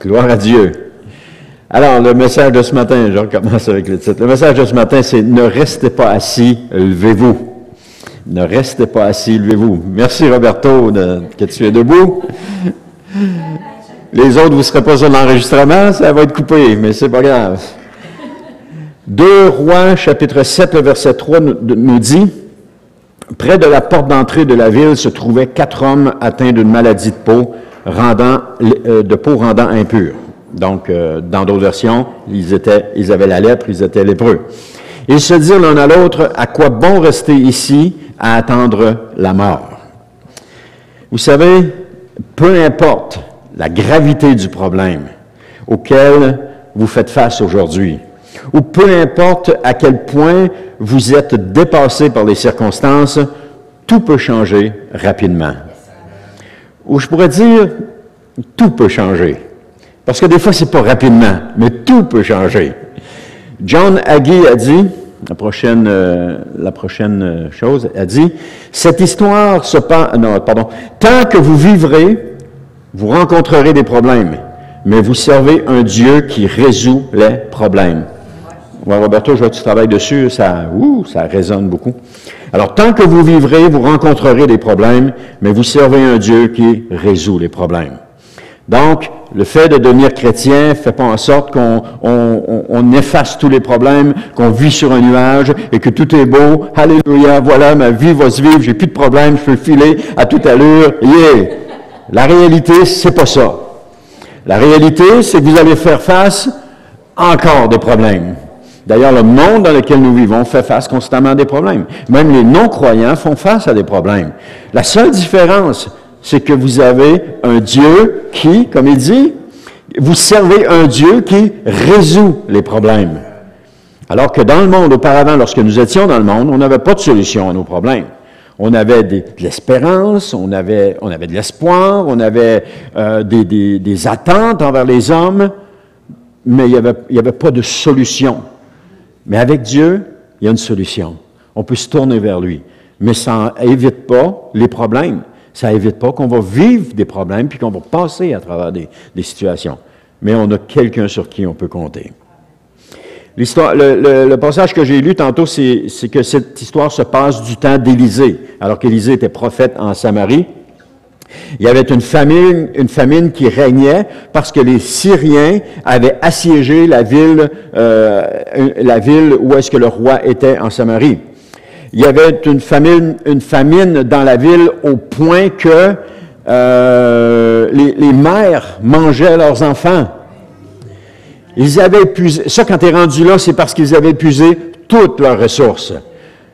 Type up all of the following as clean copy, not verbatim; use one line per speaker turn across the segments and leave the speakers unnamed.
Gloire à Dieu. Alors, le message de ce matin, je recommence avec le titre. Le message de ce matin, c'est « Ne restez pas assis, levez-vous ». Ne restez pas assis, levez-vous. Merci Roberto que tu es debout. Les autres, vous ne serez pas sur l'enregistrement, ça va être coupé, mais c'est pas grave. 2 Rois, chapitre 7, le verset 3 nous dit « Près de la porte d'entrée de la ville se trouvaient 4 hommes atteints d'une maladie de peau rendant impur. » Donc, dans d'autres versions, ils avaient la lèpre, ils étaient lépreux. Ils se dirent l'un à l'autre, « À quoi bon rester ici à attendre la mort? » Vous savez, peu importe la gravité du problème auquel vous faites face aujourd'hui, ou peu importe à quel point vous êtes dépassé par les circonstances, tout peut changer rapidement. Ou je pourrais dire, tout peut changer. Parce que des fois, c'est pas rapidement, mais tout peut changer. John Hagee a dit, la prochaine chose, a dit, cette histoire se passe, tant que vous vivrez, vous rencontrerez des problèmes, mais vous servez un Dieu qui résout les problèmes. Ouais, Roberto, je vois que tu travailles dessus, ça résonne beaucoup. Alors, tant que vous vivrez, vous rencontrerez des problèmes, mais vous servez un Dieu qui résout les problèmes. Donc, le fait de devenir chrétien ne fait pas en sorte qu'on efface tous les problèmes, qu'on vit sur un nuage et que tout est beau. Alléluia, voilà, ma vie va se vivre, j'ai plus de problèmes, je peux filer à toute allure. Yeah! La réalité, c'est pas ça. La réalité, c'est que vous allez faire face encore des problèmes. D'ailleurs, le monde dans lequel nous vivons fait face constamment à des problèmes. Même les non-croyants font face à des problèmes. La seule différence, c'est que vous avez un Dieu qui, comme il dit, vous servez un Dieu qui résout les problèmes. Alors que dans le monde, auparavant, lorsque nous étions dans le monde, on n'avait pas de solution à nos problèmes. On avait de l'espérance, on avait de l'espoir, on avait des attentes envers les hommes, mais il n'y avait pas de solution. Mais avec Dieu, il y a une solution. On peut se tourner vers lui. Mais ça n'évite pas les problèmes. Ça n'évite pas qu'on va vivre des problèmes puis qu'on va passer à travers des situations. Mais on a quelqu'un sur qui on peut compter. Le passage que j'ai lu tantôt, c'est que cette histoire se passe du temps d'Élisée, alors qu'Élisée était prophète en Samarie. Il y avait une famine qui régnait parce que les Syriens avaient assiégé la ville où est-ce que le roi était en Samarie. Il y avait une famine dans la ville au point que les mères mangeaient leurs enfants. Ils avaient épuisé, ça quand tu es rendu là, c'est parce qu'ils avaient épuisé toutes leurs ressources.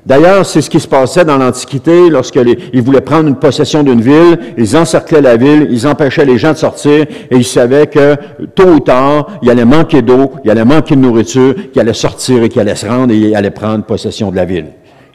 D'ailleurs, c'est ce qui se passait dans l'Antiquité lorsque ils voulaient prendre une possession d'une ville, ils encerclaient la ville, ils empêchaient les gens de sortir et ils savaient que tôt ou tard, il allait manquer d'eau, il allait manquer de nourriture, qu'il allait sortir et qu'il allait se rendre et il allait prendre possession de la ville.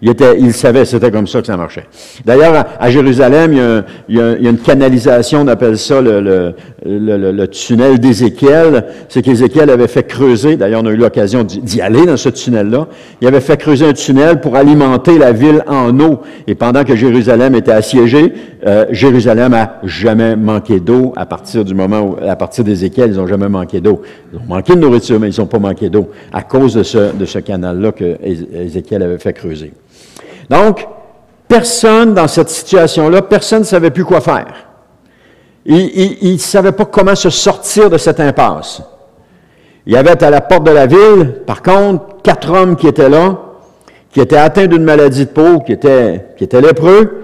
Il savait, c'était comme ça que ça marchait. D'ailleurs, à Jérusalem, il y a une canalisation, on appelle ça le tunnel d'Ézéchiel. C'est qu'Ézéchiel avait fait creuser, d'ailleurs on a eu l'occasion d'y aller dans ce tunnel-là, il avait fait creuser un tunnel pour alimenter la ville en eau. Et pendant que Jérusalem était assiégée, Jérusalem a jamais manqué d'eau à partir d'Ézéchiel, ils n'ont jamais manqué d'eau. Ils ont manqué de nourriture, mais ils n'ont pas manqué d'eau à cause de ce canal-là que Ézéchiel avait fait creuser. Donc, personne dans cette situation-là, personne ne savait plus quoi faire. Il ne savait pas comment se sortir de cette impasse. Il y avait à la porte de la ville, par contre, 4 hommes qui étaient là, qui étaient atteints d'une maladie de peau, qui étaient lépreux,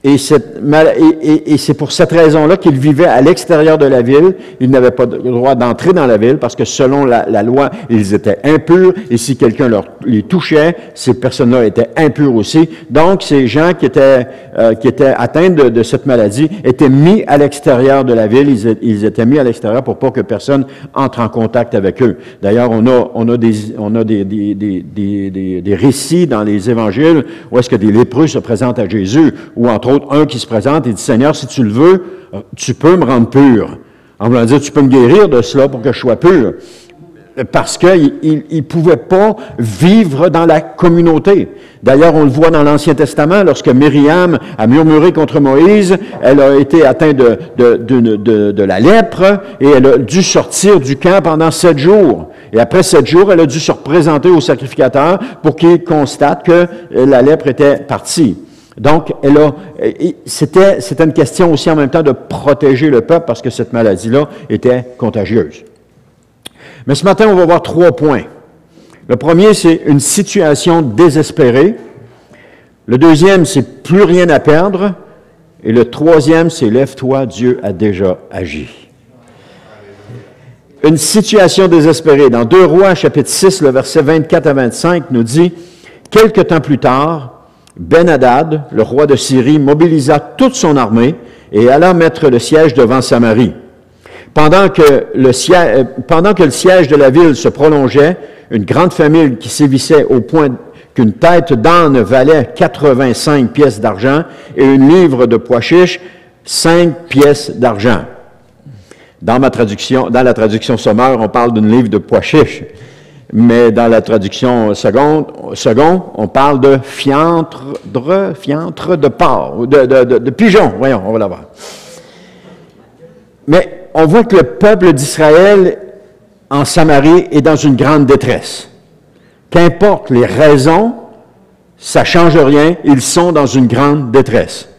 et c'est pour cette raison-là qu'ils vivaient à l'extérieur de la ville. Ils n'avaient pas le droit d'entrer dans la ville parce que selon la loi, ils étaient impurs et si quelqu'un les touchait, ces personnes-là étaient impures aussi. Donc, ces gens qui étaient atteints de cette maladie étaient mis à l'extérieur de la ville. Ils étaient mis à l'extérieur pour pas que personne entre en contact avec eux. D'ailleurs, on a des récits dans les évangiles où est-ce que des lépreux se présentent à Jésus ou entre autres, un qui se présente et dit, « Seigneur, si tu le veux, tu peux me rendre pur. » En voulant dire, tu peux me guérir de cela pour que je sois pur. parce qu'ils ne pouvaient pas vivre dans la communauté. D'ailleurs, on le voit dans l'Ancien Testament, lorsque Myriam a murmuré contre Moïse, elle a été atteinte de la lèpre et elle a dû sortir du camp pendant 7 jours. Et après 7 jours, elle a dû se représenter au sacrificateur pour qu'il constate que la lèpre était partie. Donc, c'était une question aussi en même temps de protéger le peuple parce que cette maladie-là était contagieuse. Mais ce matin, on va voir 3 points. Le premier, c'est une situation désespérée. Le deuxième, c'est plus rien à perdre. Et le troisième, c'est lève-toi, Dieu a déjà agi. Une situation désespérée. Dans 2 Rois, chapitre 6, le verset 24 à 25, nous dit « Quelque temps plus tard, Ben-Hadad, le roi de Syrie, mobilisa toute son armée et alla mettre le siège devant Samarie. Pendant que le siège de la ville se prolongeait, une grande famine qui sévissait au point qu'une tête d'âne valait 85 pièces d'argent et une livre de pois chiches, 5 pièces d'argent. » Dans la traduction sommaire, on parle d'une livre de pois chiches, mais dans la traduction seconde, on parle de fiantre de porc, de pigeon. Voyons, on va la voir. Mais on voit que le peuple d'Israël en Samarie est dans une grande détresse. Qu'importe les raisons, ça ne change rien, ils sont dans une grande détresse.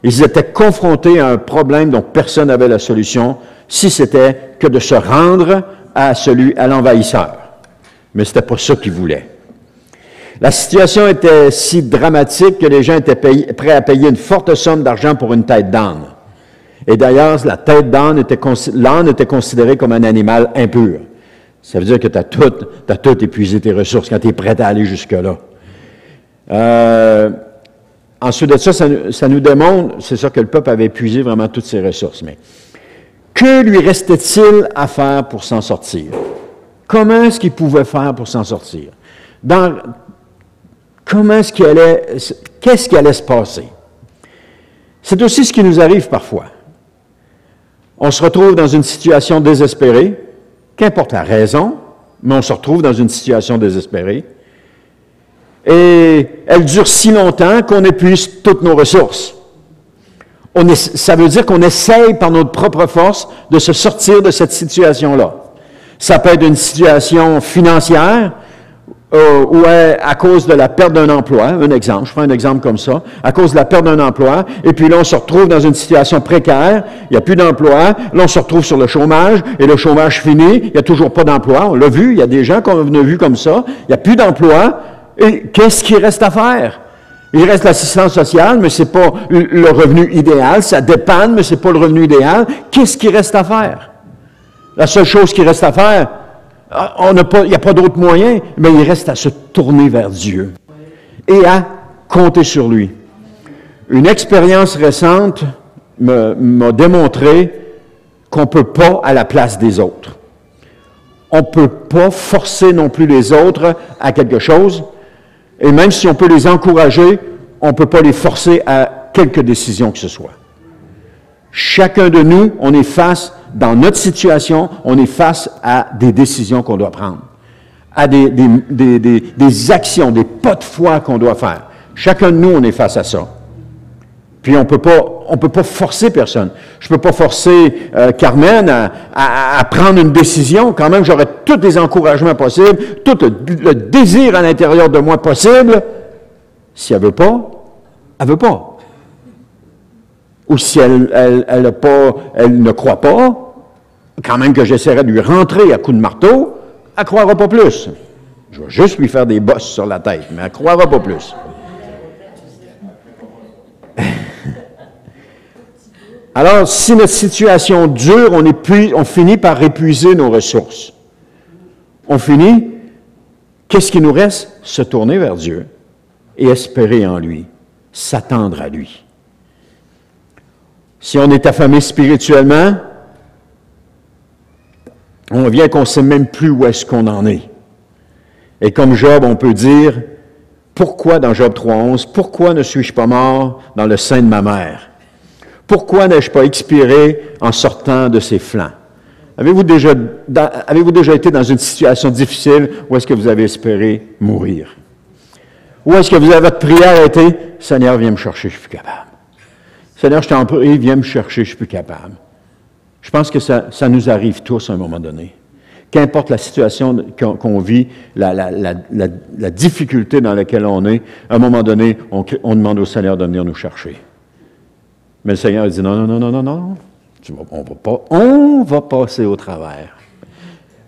Ils étaient confrontés à un problème dont personne n'avait la solution, si c'était que de se rendre à l'envahisseur. Mais ce n'était pas ça qu'ils voulaient. La situation était si dramatique que les gens étaient prêts à payer une forte somme d'argent pour une tête d'âne. Et d'ailleurs, la tête d'âne l'âne était considéré comme un animal impur. Ça veut dire que tu as tout épuisé tes ressources quand tu es prêt à aller jusque-là. Ensuite de ça nous démontre, c'est ça que le peuple avait épuisé vraiment toutes ses ressources. Mais que lui restait-il à faire pour s'en sortir? Comment est-ce qu'il pouvait faire pour s'en sortir? Qu'est-ce qui allait se passer? C'est aussi ce qui nous arrive parfois. On se retrouve dans une situation désespérée, qu'importe la raison, mais on se retrouve dans une situation désespérée. Et elle dure si longtemps qu'on épuise toutes nos ressources. Ça veut dire qu'on essaye par notre propre force de se sortir de cette situation-là. Ça peut être une situation financière, ou à cause de la perte d'un emploi, un exemple, je prends un exemple comme ça, à cause de la perte d'un emploi, et puis là, on se retrouve dans une situation précaire, il n'y a plus d'emploi, là, on se retrouve sur le chômage, et le chômage finit, il n'y a toujours pas d'emploi, on l'a vu, il y a des gens qu'on a vu comme ça, il n'y a plus d'emploi, et qu'est-ce qu'il reste à faire? Il reste l'assistance sociale, mais c'est pas le revenu idéal, ça dépanne, mais c'est pas le revenu idéal. Qu'est-ce qu'il reste à faire? La seule chose qui reste à faire, il n'y a pas d'autre moyen, mais il reste à se tourner vers Dieu et à compter sur lui. Une expérience récente m'a démontré qu'on ne peut pas à la place des autres. On ne peut pas forcer non plus les autres à quelque chose, et même si on peut les encourager, on ne peut pas les forcer à quelque décision que ce soit. Chacun de nous, on est face, dans notre situation, on est face à des décisions qu'on doit prendre, à des actions, des pas de foi qu'on doit faire. Chacun de nous, on est face à ça. Puis on peut pas forcer personne. Je peux pas forcer Carmen à prendre une décision. Quand même, j'aurais tous les encouragements possibles, tout le désir à l'intérieur de moi possible. Si elle veut pas, elle veut pas. Ou si elle ne croit pas, quand même que j'essaierais de lui rentrer à coups de marteau, elle ne croira pas plus. Je vais juste lui faire des bosses sur la tête, mais elle ne croira pas plus. Alors, si notre situation dure, on finit par épuiser nos ressources. On finit, qu'est-ce qui nous reste? Se tourner vers Dieu et espérer en lui, s'attendre à lui. Si on est affamé spirituellement, on vient qu'on ne sait même plus où est-ce qu'on en est. Et comme Job, on peut dire, pourquoi dans Job 3.11, pourquoi ne suis-je pas mort dans le sein de ma mère? Pourquoi n'ai-je pas expiré en sortant de ses flancs? Avez-vous déjà été dans une situation difficile où est-ce que vous avez espéré mourir? Où est-ce que votre prière a été? Seigneur, viens me chercher, je suis plus capable. Seigneur, je t'en prie, viens me chercher, je ne suis plus capable. Je pense que ça nous arrive tous à un moment donné. Qu'importe la situation qu'on vit, la difficulté dans laquelle on est, à un moment donné, on demande au Seigneur de venir nous chercher. Mais le Seigneur dit non, non, non, non, non, non. On va passer au travers.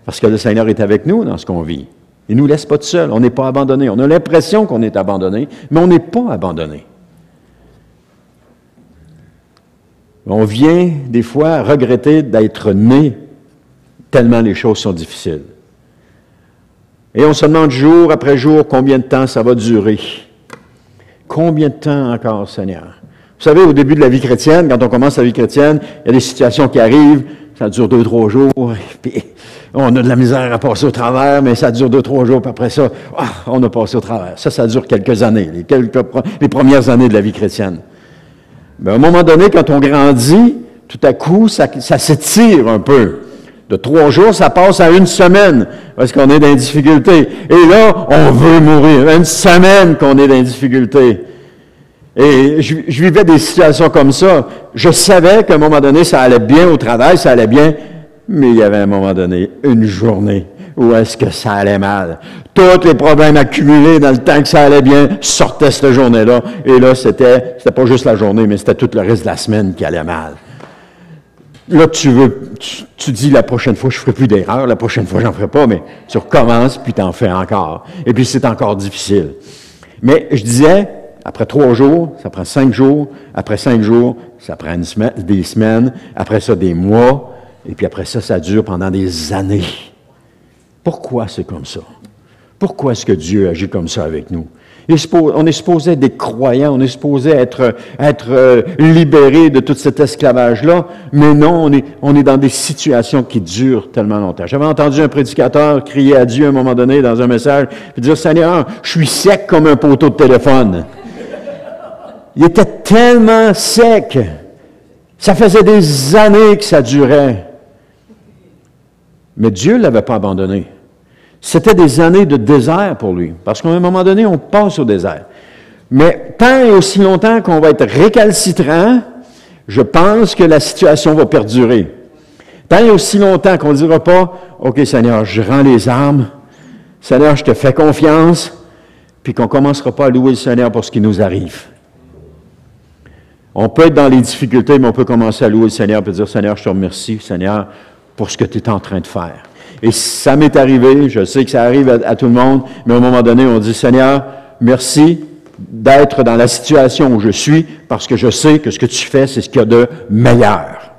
Parce que le Seigneur est avec nous dans ce qu'on vit. Il ne nous laisse pas tout seuls. On n'est pas abandonnés. On a l'impression qu'on est abandonné, mais on n'est pas abandonné. On vient des fois regretter d'être né tellement les choses sont difficiles. Et on se demande jour après jour combien de temps ça va durer. Combien de temps encore, Seigneur? Vous savez, au début de la vie chrétienne, quand on commence la vie chrétienne, il y a des situations qui arrivent, ça dure 2-3 jours, puis on a de la misère à passer au travers, mais ça dure 2-3 jours, puis après ça, on a passé au travers. Ça dure quelques années, les premières années de la vie chrétienne. Mais à un moment donné, quand on grandit, tout à coup, ça s'étire un peu. De 3 jours, ça passe à 1 semaine, parce qu'on est dans les difficultés. Et là, on veut mourir. 1 semaine qu'on est dans les difficultés. Et je vivais des situations comme ça. Je savais qu'à un moment donné, ça allait bien au travail, ça allait bien, mais il y avait à un moment donné une journée où est-ce que ça allait mal. Tous les problèmes accumulés dans le temps que ça allait bien sortaient cette journée-là. Et là, c'était pas juste la journée, mais c'était tout le reste de la semaine qui allait mal. Là, tu dis la prochaine fois, je ne ferai plus d'erreur, la prochaine fois, j'en ferai pas, mais tu recommences, puis tu en fais encore. Et puis, c'est encore difficile. Mais je disais, après 3 jours, ça prend 5 jours. Après 5 jours, ça prend des semaines. Après ça, des mois. Et puis après ça, ça dure pendant des années. Pourquoi c'est comme ça? Pourquoi est-ce que Dieu agit comme ça avec nous? On est supposé être des croyants, on est supposé être libérés de tout cet esclavage-là, mais non, on est dans des situations qui durent tellement longtemps. J'avais entendu un prédicateur crier à Dieu à un moment donné dans un message, puis dire, « Seigneur, je suis sec comme un poteau de téléphone. » Il était tellement sec. Ça faisait des années que ça durait. Mais Dieu ne l'avait pas abandonné. C'était des années de désert pour lui, parce qu'à un moment donné, on passe au désert. Mais tant et aussi longtemps qu'on va être récalcitrant, je pense que la situation va perdurer. Tant et aussi longtemps qu'on ne dira pas, « OK, Seigneur, je rends les armes. Seigneur, je te fais confiance. » Puis qu'on ne commencera pas à louer le Seigneur pour ce qui nous arrive. On peut être dans les difficultés, mais on peut commencer à louer le Seigneur et dire, « Seigneur, je te remercie, Seigneur, pour ce que tu es en train de faire. » Et ça m'est arrivé, je sais que ça arrive à tout le monde, mais à un moment donné, on dit, « Seigneur, merci d'être dans la situation où je suis, parce que je sais que ce que tu fais, c'est ce qu'il y a de meilleur. »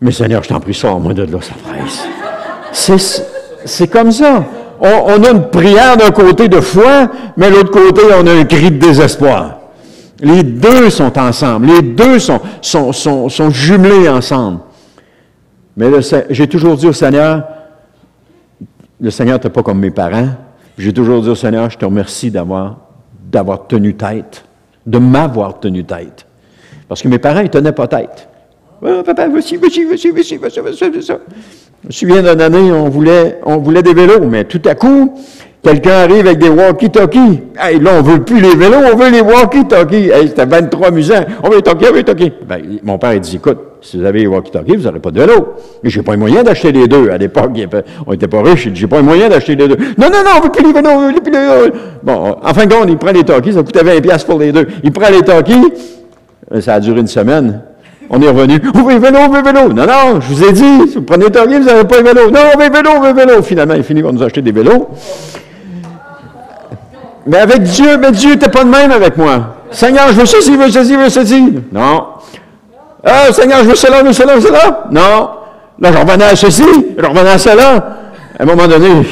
Mais Seigneur, je t'en prie, sors-moi de là, ça presse. C'est comme ça. On a une prière d'un côté de foi, mais de l'autre côté, on a un cri de désespoir. Les deux sont ensemble. Les deux sont jumelés ensemble. Mais j'ai toujours dit au Seigneur, le Seigneur n'était pas comme mes parents. J'ai toujours dit au Seigneur, je te remercie d'avoir tenu tête, de m'avoir tenu tête. Parce que mes parents, ils ne tenaient pas tête. Oh, papa, voici. Je me souviens d'une année, on voulait des vélos, mais tout à coup, quelqu'un arrive avec des walkie-talkies. Hey, là, on ne veut plus les vélos, on veut les walkie-talkies. Hey, c'était 23 amusant. On veut les talkies, on veut les talkies. Ben, mon père, il dit, écoute, si vous avez les walkie-talkies, vous n'aurez pas de vélo. Mais j'ai pas les moyens d'acheter les deux. À l'époque, on n'était pas riches. Il dit, j'ai pas les moyens d'acheter les deux. Non, on veut plus les vélos, on veut plus les vélos. Bon, en fin de compte, il prend les talkies, ça coûtait 20$ pour les deux. Il prend les talkies, ça a duré 1 semaine. On est revenu, on veut les vélos, on veut les vélos. Non, je vous ai dit, si vous prenez les talkies, vous n'avez pas les vélos. Non, on veut les vélos, on veut les vélos. Finalement, il finit par nous acheter des vélos. Mais avec Dieu, Dieu n'était pas de même avec moi. Seigneur, je veux ceci, je veux ceci. Non. Ah, Seigneur, je veux cela. Non. Là, je revenais à ceci, je revenais à cela. À un moment donné,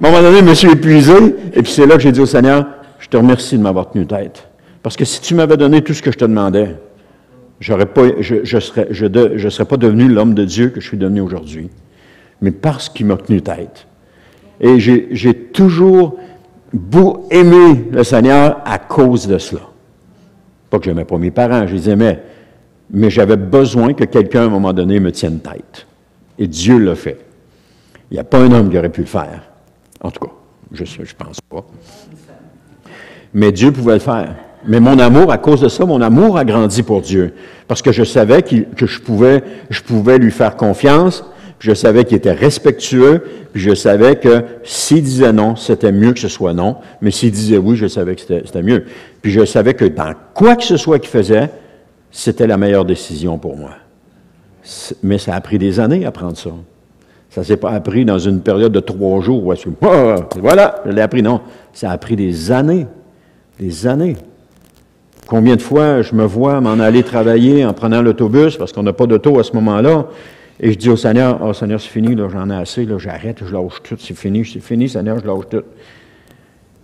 je me suis épuisé. Et puis c'est là que j'ai dit au Seigneur, je te remercie de m'avoir tenu tête. Parce que si tu m'avais donné tout ce que je te demandais, je ne serais pas devenu l'homme de Dieu que je suis devenu aujourd'hui. Mais parce qu'il m'a tenu tête. Et j'ai toujours aimé le Seigneur à cause de cela. Pas que je n'aimais pas mes parents, je les aimais. Mais j'avais besoin que quelqu'un, à un moment donné, me tienne tête. Et Dieu l'a fait. Il n'y a pas un homme qui aurait pu le faire. En tout cas, je pense pas. Mais Dieu pouvait le faire. Mais mon amour, à cause de ça, mon amour a grandi pour Dieu. Parce que je savais que je pouvais lui faire confiance, puis je savais qu'il était respectueux, puis je savais que s'il disait non, c'était mieux que ce soit non, mais s'il disait oui, je savais que c'était mieux. Puis je savais que dans quoi que ce soit qu'il faisait, c'était la meilleure décision pour moi. Mais ça a pris des années à prendre ça. Ça ne s'est pas appris dans une période de 3 jours. Où voilà, je l'ai appris. Non, ça a pris des années. Des années. Combien de fois je me vois m'en aller travailler en prenant l'autobus, parce qu'on n'a pas d'auto à ce moment-là, et je dis au Seigneur, « Oh Seigneur, c'est fini, là, j'en ai assez, là, j'arrête, je lâche tout, c'est fini, Seigneur, je lâche tout. »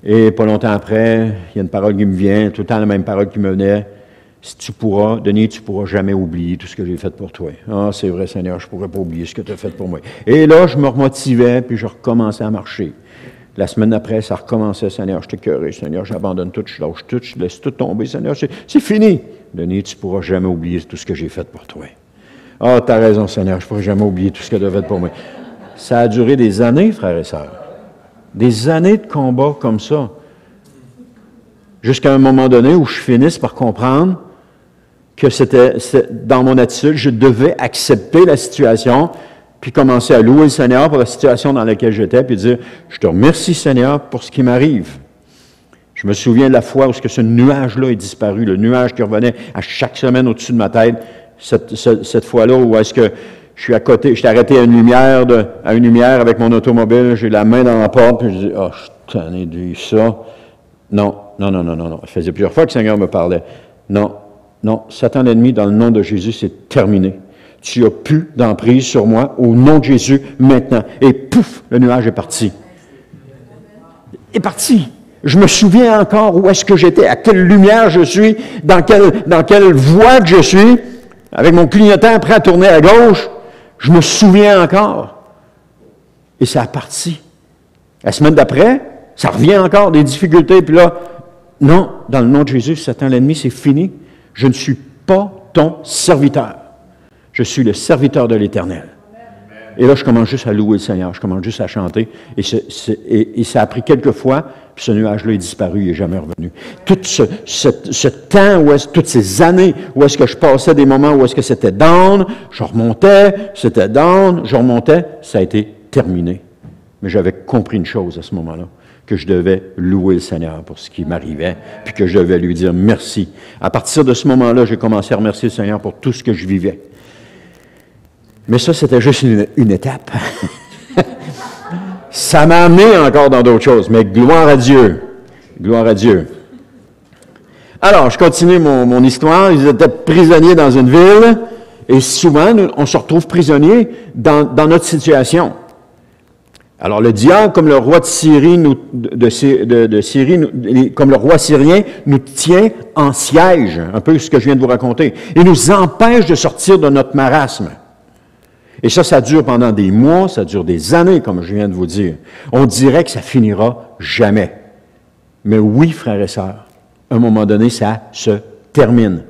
Et pas longtemps après, il y a une parole qui me vient, tout le temps la même parole qui me venait, « Si tu pourras, Denis, tu ne pourras jamais oublier tout ce que j'ai fait pour toi. » « Ah, c'est vrai, Seigneur, je ne pourrais pas oublier ce que tu as fait pour moi. » Et là, je me remotivais, puis je recommençais à marcher. La semaine d'après, ça recommençait, « Seigneur, je t'écœurais, Seigneur, j'abandonne tout, je lâche tout, je laisse tout tomber, Seigneur, c'est fini. » « Denis, tu ne pourras jamais oublier tout ce que j'ai fait pour toi. » « Ah, tu as raison, Seigneur, je ne pourrai jamais oublier tout ce que tu as fait pour moi. » Ça a duré des années, frères et sœurs. Des années de combat comme ça. Jusqu'à un moment donné où je finisse par comprendre que c'était dans mon attitude, je devais accepter la situation, puis commencer à louer le Seigneur pour la situation dans laquelle j'étais, puis dire, « Je te remercie, Seigneur, pour ce qui m'arrive. » Je me souviens de la fois où ce nuage-là est disparu, le nuage qui revenait à chaque semaine au-dessus de ma tête. Cette fois-là où est-ce que je suis à côté, je suis arrêté à une lumière avec mon automobile, j'ai la main dans la porte, puis je dis, « Ah, je t'en ai dit ça. » Non. Ça faisait plusieurs fois que le Seigneur me parlait. Non, Satan l'ennemi, dans le nom de Jésus, c'est terminé. Tu as plus d'emprise sur moi, au nom de Jésus, maintenant. Et pouf, le nuage est parti. Il est parti. Je me souviens encore où est-ce que j'étais, à quelle lumière je suis, dans quelle voie que je suis. Avec mon clignotant prêt à tourner à gauche, je me souviens encore. Et ça a parti. La semaine d'après, ça revient encore, des difficultés, puis là, non, dans le nom de Jésus, Satan l'ennemi, c'est fini. Je ne suis pas ton serviteur. Je suis le serviteur de l'Éternel. Et là, je commence juste à louer le Seigneur, je commence juste à chanter, et ça a pris quelques fois, puis ce nuage-là est disparu, il n'est jamais revenu. Tout ce temps, toutes ces années, où est-ce que je passais des moments où est-ce que c'était down, je remontais, c'était down, je remontais, ça a été terminé. Mais j'avais compris une chose à ce moment-là, que je devais louer le Seigneur pour ce qui m'arrivait, puis que je devais lui dire merci. À partir de ce moment-là, j'ai commencé à remercier le Seigneur pour tout ce que je vivais. Mais ça, c'était juste une étape. Ça m'a amené encore dans d'autres choses, mais gloire à Dieu. Gloire à Dieu. Alors, je continue mon histoire. Ils étaient prisonniers dans une ville, et souvent, on se retrouve prisonniers dans notre situation. Alors, le diable, comme le roi de Syrie, comme le roi syrien, nous tient en siège, un peu ce que je viens de vous raconter, et nous empêche de sortir de notre marasme. Et ça dure pendant des mois, ça dure des années, comme je viens de vous dire. On dirait que ça finira jamais. Mais oui, frères et sœurs, à un moment donné, ça se termine.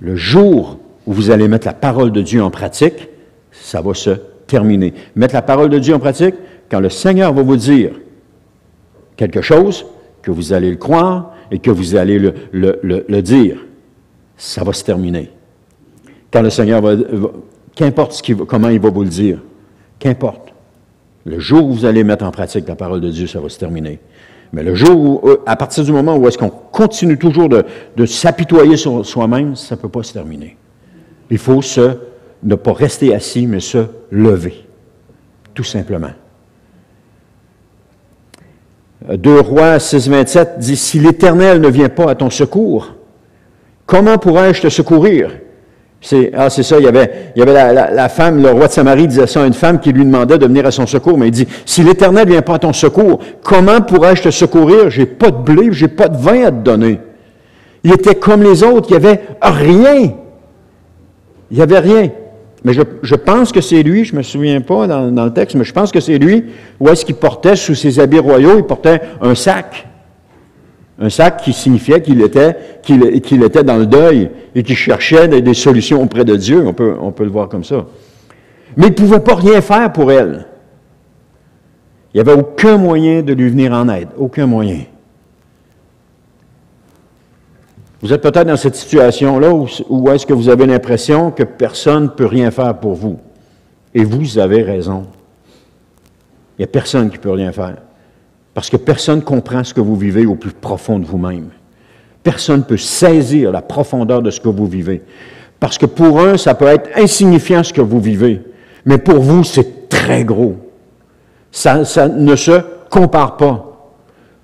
Le jour où vous allez mettre la parole de Dieu en pratique, ça va se terminer. Mettre la parole de Dieu en pratique, quand le Seigneur va vous dire quelque chose, que vous allez le croire et que vous allez le dire, ça va se terminer. Quand le Seigneur qu'importe comment il va vous le dire, qu'importe. Le jour où vous allez mettre en pratique la parole de Dieu, ça va se terminer. Mais le jour où, à partir du moment où est-ce qu'on continue toujours de s'apitoyer sur soi-même, ça ne peut pas se terminer. Il faut ne pas rester assis, mais se lever. Tout simplement. 2 Rois 6,27 dit, « Si l'Éternel ne vient pas à ton secours, comment pourrais-je te secourir? » C'est ça, il y avait la femme, le roi de Samarie disait ça à une femme qui lui demandait de venir à son secours, mais il dit, « Si l'Éternel ne vient pas à ton secours, comment pourrais-je te secourir? J'ai pas de blé, j'ai pas de vin à te donner. » Il était comme les autres, il n'y avait rien. Il n'y avait rien. Mais je pense que c'est lui, je ne me souviens pas dans le texte, mais je pense que c'est lui, où est-ce qu'il portait sous ses habits royaux, il portait un sac. Un sac qui signifiait qu'il était dans le deuil et qu'il cherchait des solutions auprès de Dieu. On peut le voir comme ça. Mais il ne pouvait pas rien faire pour elle. Il n'y avait aucun moyen de lui venir en aide, aucun moyen. Vous êtes peut-être dans cette situation-là où est-ce que vous avez l'impression que personne ne peut rien faire pour vous. Et vous avez raison. Il n'y a personne qui ne peut rien faire. Parce que personne ne comprend ce que vous vivez au plus profond de vous-même. Personne ne peut saisir la profondeur de ce que vous vivez. Parce que pour un, ça peut être insignifiant ce que vous vivez. Mais pour vous, c'est très gros. Ça ne se compare pas.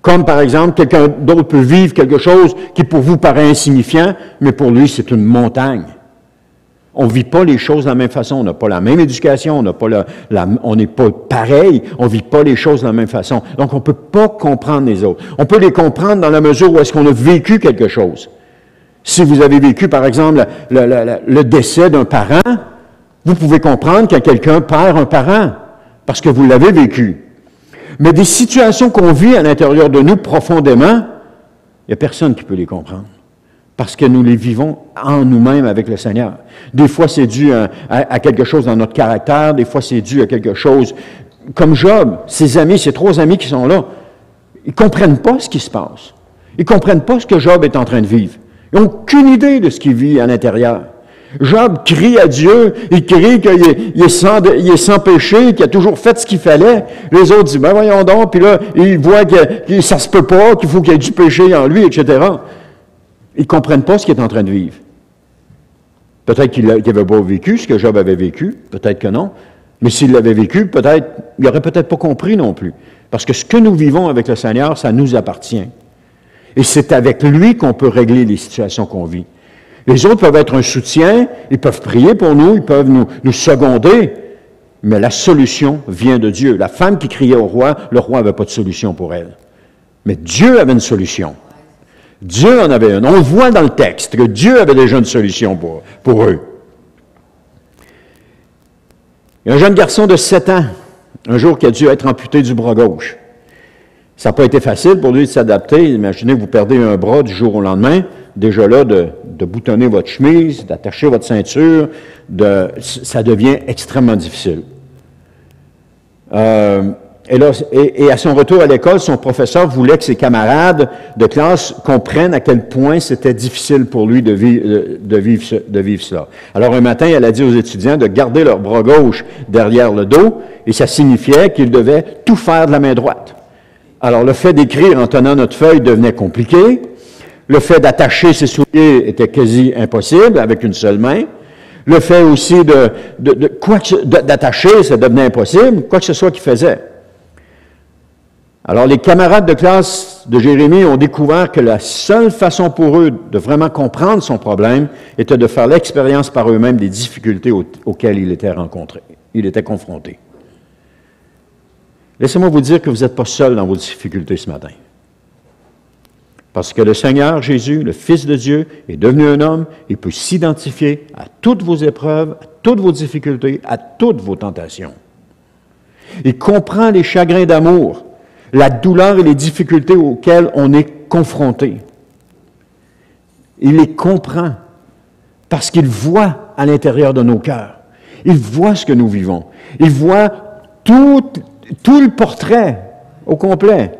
Comme par exemple, quelqu'un d'autre peut vivre quelque chose qui pour vous paraît insignifiant, mais pour lui, c'est une montagne. On ne vit pas les choses de la même façon, on n'a pas la même éducation, on n'est pas pareil, on ne vit pas les choses de la même façon. Donc, on ne peut pas comprendre les autres. On peut les comprendre dans la mesure où est-ce qu'on a vécu quelque chose. Si vous avez vécu, par exemple, le décès d'un parent, vous pouvez comprendre quand quelqu'un perd un parent, parce que vous l'avez vécu. Mais des situations qu'on vit à l'intérieur de nous profondément, il n'y a personne qui peut les comprendre. Parce que nous les vivons en nous-mêmes avec le Seigneur. Des fois, c'est dû à quelque chose dans notre caractère. Des fois, c'est dû à quelque chose comme Job. Ses amis, ses 3 amis qui sont là, ils ne comprennent pas ce qui se passe. Ils ne comprennent pas ce que Job est en train de vivre. Ils n'ont aucune idée de ce qu'il vit à l'intérieur. Job crie à Dieu, il crie qu'il est sans péché, qu'il a toujours fait ce qu'il fallait. Les autres disent, ben voyons donc, puis là, ils voient que ça se peut pas, qu'il faut qu'il y ait du péché en lui, etc. Ils ne comprennent pas ce qu'il est en train de vivre. Peut-être qu'il n'avait pas vécu ce que Job avait vécu, peut-être que non, mais s'il l'avait vécu, peut-être, il n'aurait peut-être pas compris non plus. Parce que ce que nous vivons avec le Seigneur, ça nous appartient. Et c'est avec lui qu'on peut régler les situations qu'on vit. Les autres peuvent être un soutien, ils peuvent prier pour nous, ils peuvent nous seconder, mais la solution vient de Dieu. La femme qui criait au roi, le roi n'avait pas de solution pour elle. Mais Dieu avait une solution. Dieu en avait une. On le voit dans le texte que Dieu avait déjà une solution pour eux. Il y a un jeune garçon de 7 ans, un jour qui a dû être amputé du bras gauche. Ça n'a pas été facile pour lui de s'adapter. Imaginez, vous perdez un bras du jour au lendemain. Déjà là, de boutonner votre chemise, d'attacher votre ceinture, ça devient extrêmement difficile. Et à son retour à l'école, son professeur voulait que ses camarades de classe comprennent à quel point c'était difficile pour lui de vivre cela. Alors un matin, elle a dit aux étudiants de garder leur bras gauche derrière le dos, et ça signifiait qu'ils devaient tout faire de la main droite. Alors le fait d'écrire en tenant notre feuille devenait compliqué. Le fait d'attacher ses souliers était quasi impossible avec une seule main. Le fait aussi d'attacher, ça devenait impossible, quoi que ce soit qu'il faisait. Alors les camarades de classe de Jérémie ont découvert que la seule façon pour eux de vraiment comprendre son problème était de faire l'expérience par eux-mêmes des difficultés auxquelles il était confronté. Laissez-moi vous dire que vous n'êtes pas seul dans vos difficultés ce matin. Parce que le Seigneur Jésus, le Fils de Dieu, est devenu un homme, il peut s'identifier à toutes vos épreuves, à toutes vos difficultés, à toutes vos tentations. Il comprend les chagrins d'amour, la douleur et les difficultés auxquelles on est confronté. Il les comprend parce qu'il voit à l'intérieur de nos cœurs. Il voit ce que nous vivons. Il voit tout le portrait au complet.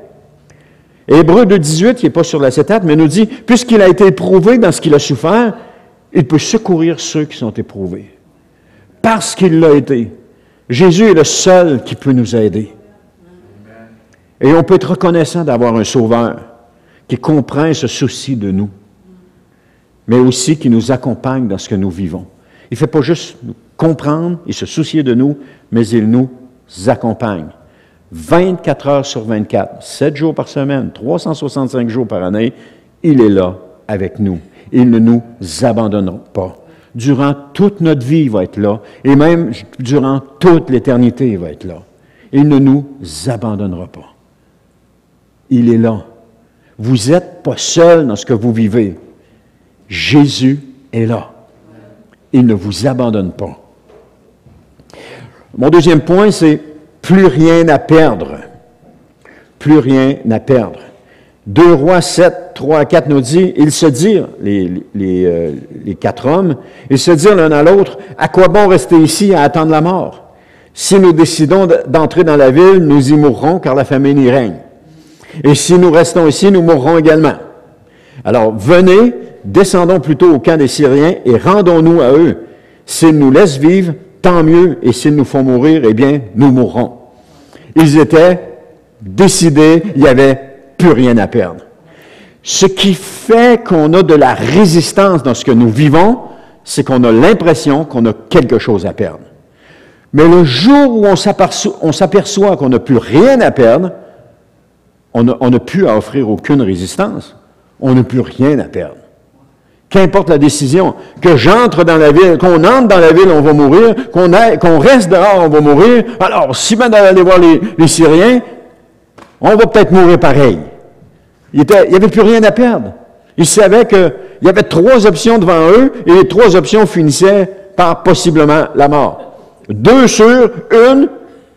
Hébreux 2,18, qui n'est pas sur l'acétate, mais nous dit, puisqu'il a été éprouvé dans ce qu'il a souffert, il peut secourir ceux qui sont éprouvés. Parce qu'il l'a été. Jésus est le seul qui peut nous aider. Et on peut être reconnaissant d'avoir un sauveur qui comprend et se soucie de nous, mais aussi qui nous accompagne dans ce que nous vivons. Il ne fait pas juste nous comprendre et se soucier de nous, mais il nous accompagne. 24 heures sur 24, 7 jours par semaine, 365 jours par année, il est là avec nous. Il ne nous abandonnera pas. Durant toute notre vie, il va être là, et même durant toute l'éternité, il va être là. Il ne nous abandonnera pas. Il est là. Vous n'êtes pas seul dans ce que vous vivez. Jésus est là. Il ne vous abandonne pas. Mon deuxième point, c'est plus rien à perdre. Plus rien à perdre. 2 Rois 7, 3 à 4 nous dit, ils se dirent, les 4 hommes, ils se dirent l'un à l'autre, à quoi bon rester ici à attendre la mort? Si nous décidons d'entrer dans la ville, nous y mourrons, car la famine y règne. Et si nous restons ici, nous mourrons également. Alors, venez, descendons plutôt au camp des Syriens et rendons-nous à eux. S'ils nous laissent vivre, tant mieux, et s'ils nous font mourir, eh bien, nous mourrons. Ils étaient décidés, il n'y avait plus rien à perdre. Ce qui fait qu'on a de la résistance dans ce que nous vivons, c'est qu'on a l'impression qu'on a quelque chose à perdre. Mais le jour où on s'aperçoit qu'on n'a plus rien à perdre, on n'a plus à offrir aucune résistance. On n'a plus rien à perdre. Qu'importe la décision, que j'entre dans la ville, qu'on entre dans la ville, on va mourir, qu'on reste dehors, on va mourir. Alors, si maintenant d'aller voir les Syriens, on va peut-être mourir pareil. Il n'y avait plus rien à perdre. Ils savaient qu'il y avait 3 options devant eux, et les 3 options finissaient par possiblement la mort. 2 sur 1,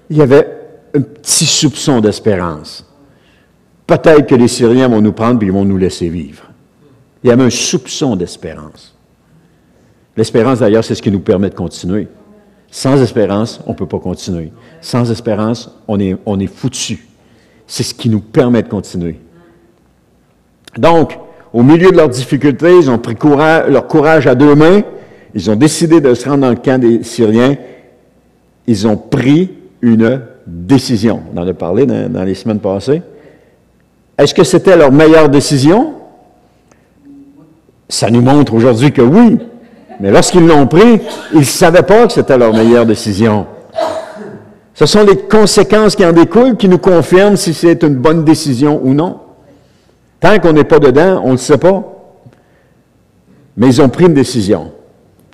il y avait un petit soupçon d'espérance. Peut-être que les Syriens vont nous prendre et ils vont nous laisser vivre. Il y avait un soupçon d'espérance. L'espérance, d'ailleurs, c'est ce qui nous permet de continuer. Sans espérance, on ne peut pas continuer. Sans espérance, on est foutu. C'est ce qui nous permet de continuer. Donc, au milieu de leurs difficultés, ils ont pris leur courage à 2 mains. Ils ont décidé de se rendre dans le camp des Syriens. Ils ont pris une décision. On en a parlé dans les semaines passées. Est-ce que c'était leur meilleure décision? Ça nous montre aujourd'hui que oui. Mais lorsqu'ils l'ont pris, ils ne savaient pas que c'était leur meilleure décision. Ce sont les conséquences qui en découlent qui nous confirment si c'est une bonne décision ou non. Tant qu'on n'est pas dedans, on ne le sait pas. Mais ils ont pris une décision.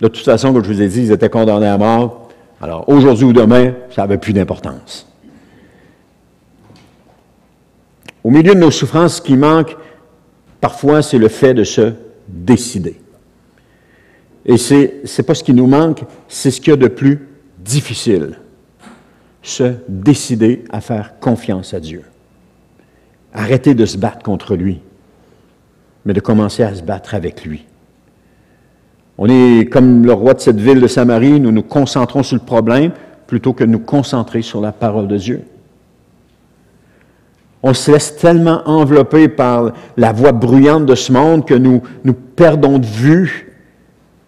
De toute façon, comme je vous ai dit, ils étaient condamnés à mort. Alors, aujourd'hui ou demain, ça n'avait plus d'importance. Au milieu de nos souffrances, ce qui manque, parfois, c'est le fait de se décider. Et c'est pas ce qui nous manque, c'est ce qu'il y a de plus difficile. Se décider à faire confiance à Dieu. Arrêter de se battre contre lui, mais de commencer à se battre avec lui. On est comme le roi de cette ville de Samarie, nous nous concentrons sur le problème plutôt que de nous concentrer sur la parole de Dieu. On se laisse tellement envelopper par la voix bruyante de ce monde que nous perdons de vue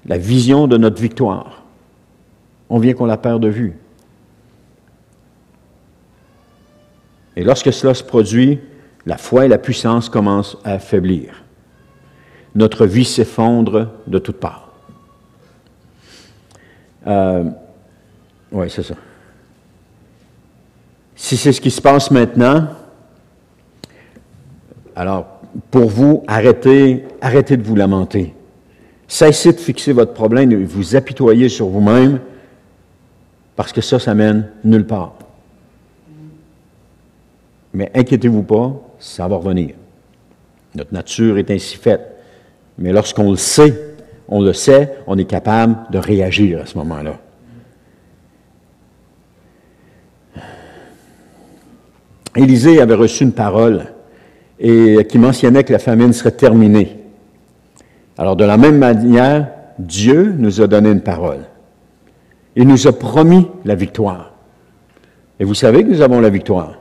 la vision de notre victoire. On vient qu'on la perd de vue. Et lorsque cela se produit, la foi et la puissance commencent à affaiblir. Notre vie s'effondre de toutes parts. Oui, c'est ça. Si c'est ce qui se passe maintenant, alors, pour vous, arrêtez de vous lamenter. Cessez de fixer votre problème et vous apitoyer sur vous-même, parce que ça mène nulle part. Mais inquiétez-vous pas, ça va revenir. Notre nature est ainsi faite. Mais lorsqu'on le sait, on est capable de réagir à ce moment-là. Élisée avait reçu une parole et qui mentionnait que la famine serait terminée. Alors, de la même manière, Dieu nous a donné une parole. Il nous a promis la victoire. Et vous savez que nous avons la victoire.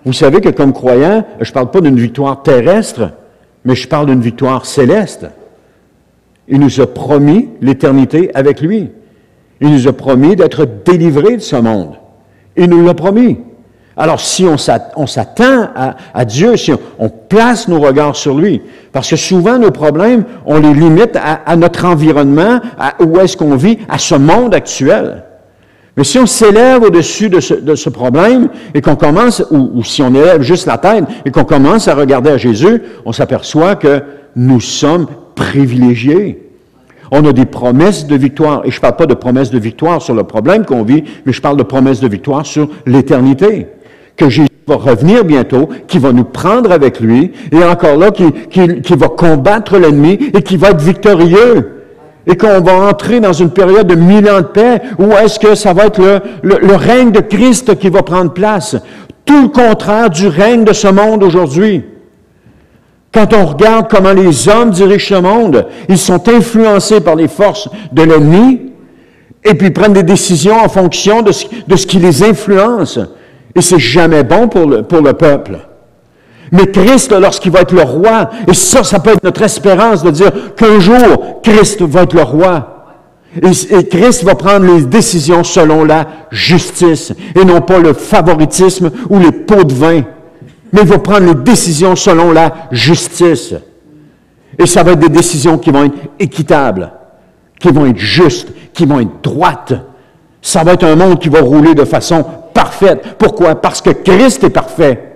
Vous savez que comme croyants, je ne parle pas d'une victoire terrestre, mais je parle d'une victoire céleste. Il nous a promis l'éternité avec lui. Il nous a promis d'être délivrés de ce monde. Il nous l'a promis. Alors, si on s'attend à Dieu, si on place nos regards sur lui, parce que souvent, nos problèmes, on les limite à notre environnement, où est-ce qu'on vit, à ce monde actuel. Mais si on s'élève au-dessus de ce problème, et qu'on commence, ou si on élève juste la tête, et qu'on commence à regarder à Jésus, on s'aperçoit que nous sommes privilégiés. On a des promesses de victoire. Et je ne parle pas de promesses de victoire sur le problème qu'on vit, mais je parle de promesses de victoire sur l'éternité. Que Jésus va revenir bientôt, qui va nous prendre avec lui, et encore là, qui va combattre l'ennemi et qui va être victorieux. Et qu'on va entrer dans une période de 1000 ans de paix, où est-ce que ça va être le règne de Christ qui va prendre place? Tout le contraire du règne de ce monde aujourd'hui. Quand on regarde comment les hommes dirigent ce monde, ils sont influencés par les forces de l'ennemi et puis prennent des décisions en fonction de ce qui les influence. Et c'est jamais bon pour le peuple. Mais Christ, lorsqu'il va être le roi, et ça peut être notre espérance de dire qu'un jour, Christ va être le roi. Et Christ va prendre les décisions selon la justice, et non pas le favoritisme ou les pots de vin. Mais il va prendre les décisions selon la justice. Et ça va être des décisions qui vont être équitables, qui vont être justes, qui vont être droites. Ça va être un monde qui va rouler de façon parfaite. Pourquoi? Parce que Christ est parfait.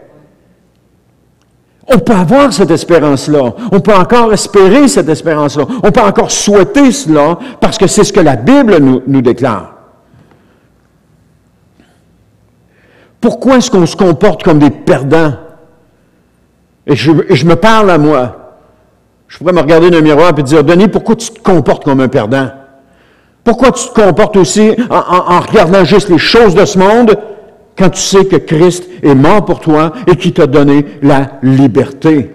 On peut avoir cette espérance-là. On peut encore espérer cette espérance-là. On peut encore souhaiter cela parce que c'est ce que la Bible nous déclare. Pourquoi est-ce qu'on se comporte comme des perdants? Et je me parle à moi. Je pourrais me regarder dans le miroir et dire, Denis, pourquoi tu te comportes comme un perdant? Pourquoi tu te comportes aussi en regardant juste les choses de ce monde quand tu sais que Christ est mort pour toi et qu'il t'a donné la liberté?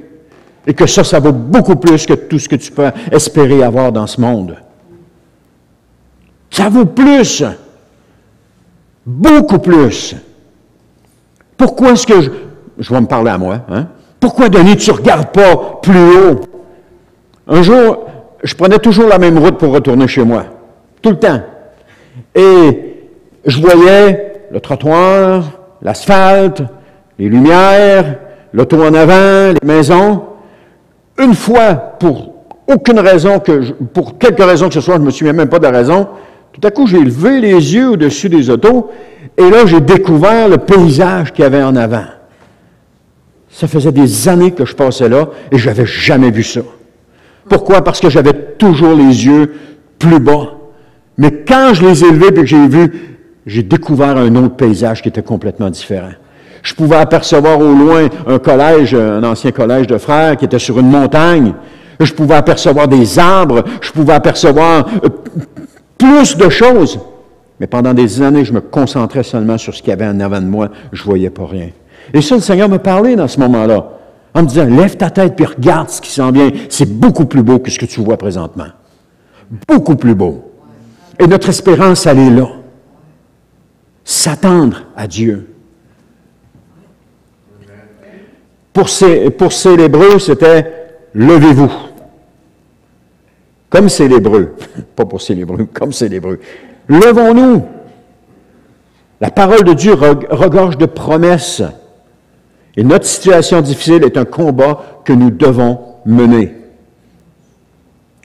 Et que ça vaut beaucoup plus que tout ce que tu peux espérer avoir dans ce monde. Ça vaut plus. Beaucoup plus. Pourquoi est-ce que je vais me parler à moi, hein? Pourquoi, Denis, tu ne regardes pas plus haut? Un jour, je prenais toujours la même route pour retourner chez moi. Tout le temps. Et je voyais le trottoir, l'asphalte, les lumières, l'auto en avant, les maisons. Une fois, pour quelque raison que ce soit, je ne me souviens même pas de la raison, tout à coup, j'ai levé les yeux au-dessus des autos et là, j'ai découvert le paysage qu'il y avait en avant. Ça faisait des années que je passais là et je n'avais jamais vu ça. Pourquoi? Parce que j'avais toujours les yeux plus bas. Mais quand je les ai levés et que j'ai vu, j'ai découvert un autre paysage qui était complètement différent. Je pouvais apercevoir au loin un ancien collège de frères qui était sur une montagne. Je pouvais apercevoir des arbres. Je pouvais apercevoir plus de choses. Mais pendant des années, je me concentrais seulement sur ce qu'il y avait en avant de moi. Je ne voyais pas rien. Et ça, le Seigneur me parlait dans ce moment-là, en me disant, lève ta tête puis regarde ce qui s'en vient. C'est beaucoup plus beau que ce que tu vois présentement. Beaucoup plus beau. Et notre espérance, elle est là. S'attendre à Dieu. Pour ces l'hébreu, c'était « levez-vous ». Comme c'est l'hébreu. Pas pour ces l'hébreu, comme c'est l'hébreu. Levons-nous. La parole de Dieu regorge de promesses. Et notre situation difficile est un combat que nous devons mener.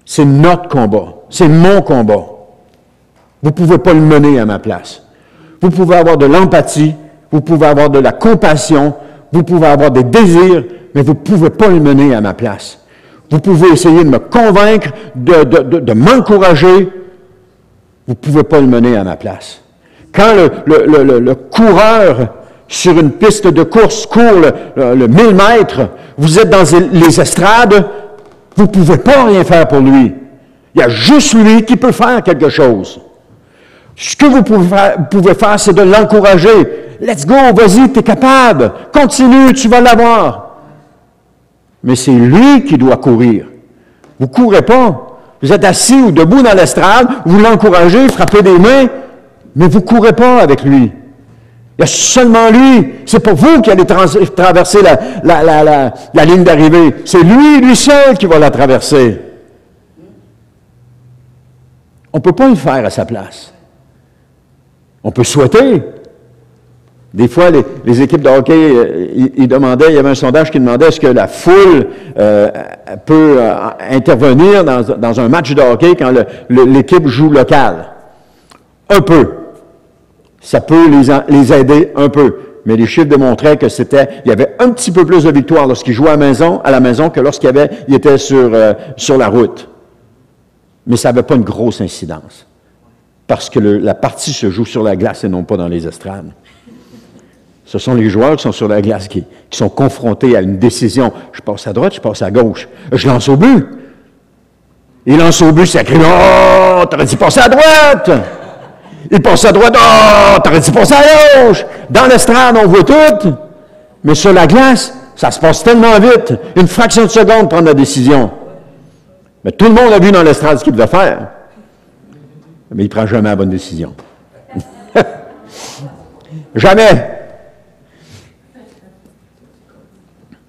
C'est notre combat. C'est mon combat. Vous ne pouvez pas le mener à ma place. Vous pouvez avoir de l'empathie, vous pouvez avoir de la compassion, vous pouvez avoir des désirs, mais vous ne pouvez pas le mener à ma place. Vous pouvez essayer de me convaincre, de m'encourager, vous ne pouvez pas le mener à ma place. Quand le coureur sur une piste de course court le 1000 mètres, vous êtes dans les estrades, vous ne pouvez pas rien faire pour lui. Il y a juste lui qui peut faire quelque chose. Ce que vous pouvez faire, c'est de l'encourager. Let's go, vas-y, tu es capable. Continue, tu vas l'avoir. Mais c'est lui qui doit courir. Vous ne courez pas. Vous êtes assis ou debout dans l'estrade, vous l'encouragez, frappez des mains, mais vous ne courez pas avec lui. Il y a seulement lui. C'est pas vous qui allez traverser la ligne d'arrivée. C'est lui seul qui va la traverser. On ne peut pas le faire à sa place. On peut souhaiter. Des fois, les équipes de hockey, ils demandaient, il y avait un sondage qui demandait est-ce que la foule peut intervenir dans un match de hockey quand l'équipe joue locale. Un peu. Ça peut les aider un peu. Mais les chiffres démontraient que il y avait un petit peu plus de victoires lorsqu'ils jouaient à la maison que lorsqu'ils étaient sur la route. Mais ça n'avait pas une grosse incidence. Parce que la partie se joue sur la glace et non pas dans les estrades. Ce sont les joueurs qui sont sur la glace qui sont confrontés à une décision. Je passe à droite, je passe à gauche. Je lance au but. Il lance au but, ça crie « Oh, t'aurais dû passer à droite! » Il passe à droite, « Oh, t'aurais dû passer à gauche! » Dans l'estrade, on voit tout. Mais sur la glace, Ça se passe tellement vite. Une fraction de seconde prendre la décision. Mais tout le monde a vu dans l'estrade ce qu'il devait faire. Mais il ne prend jamais la bonne décision. Jamais.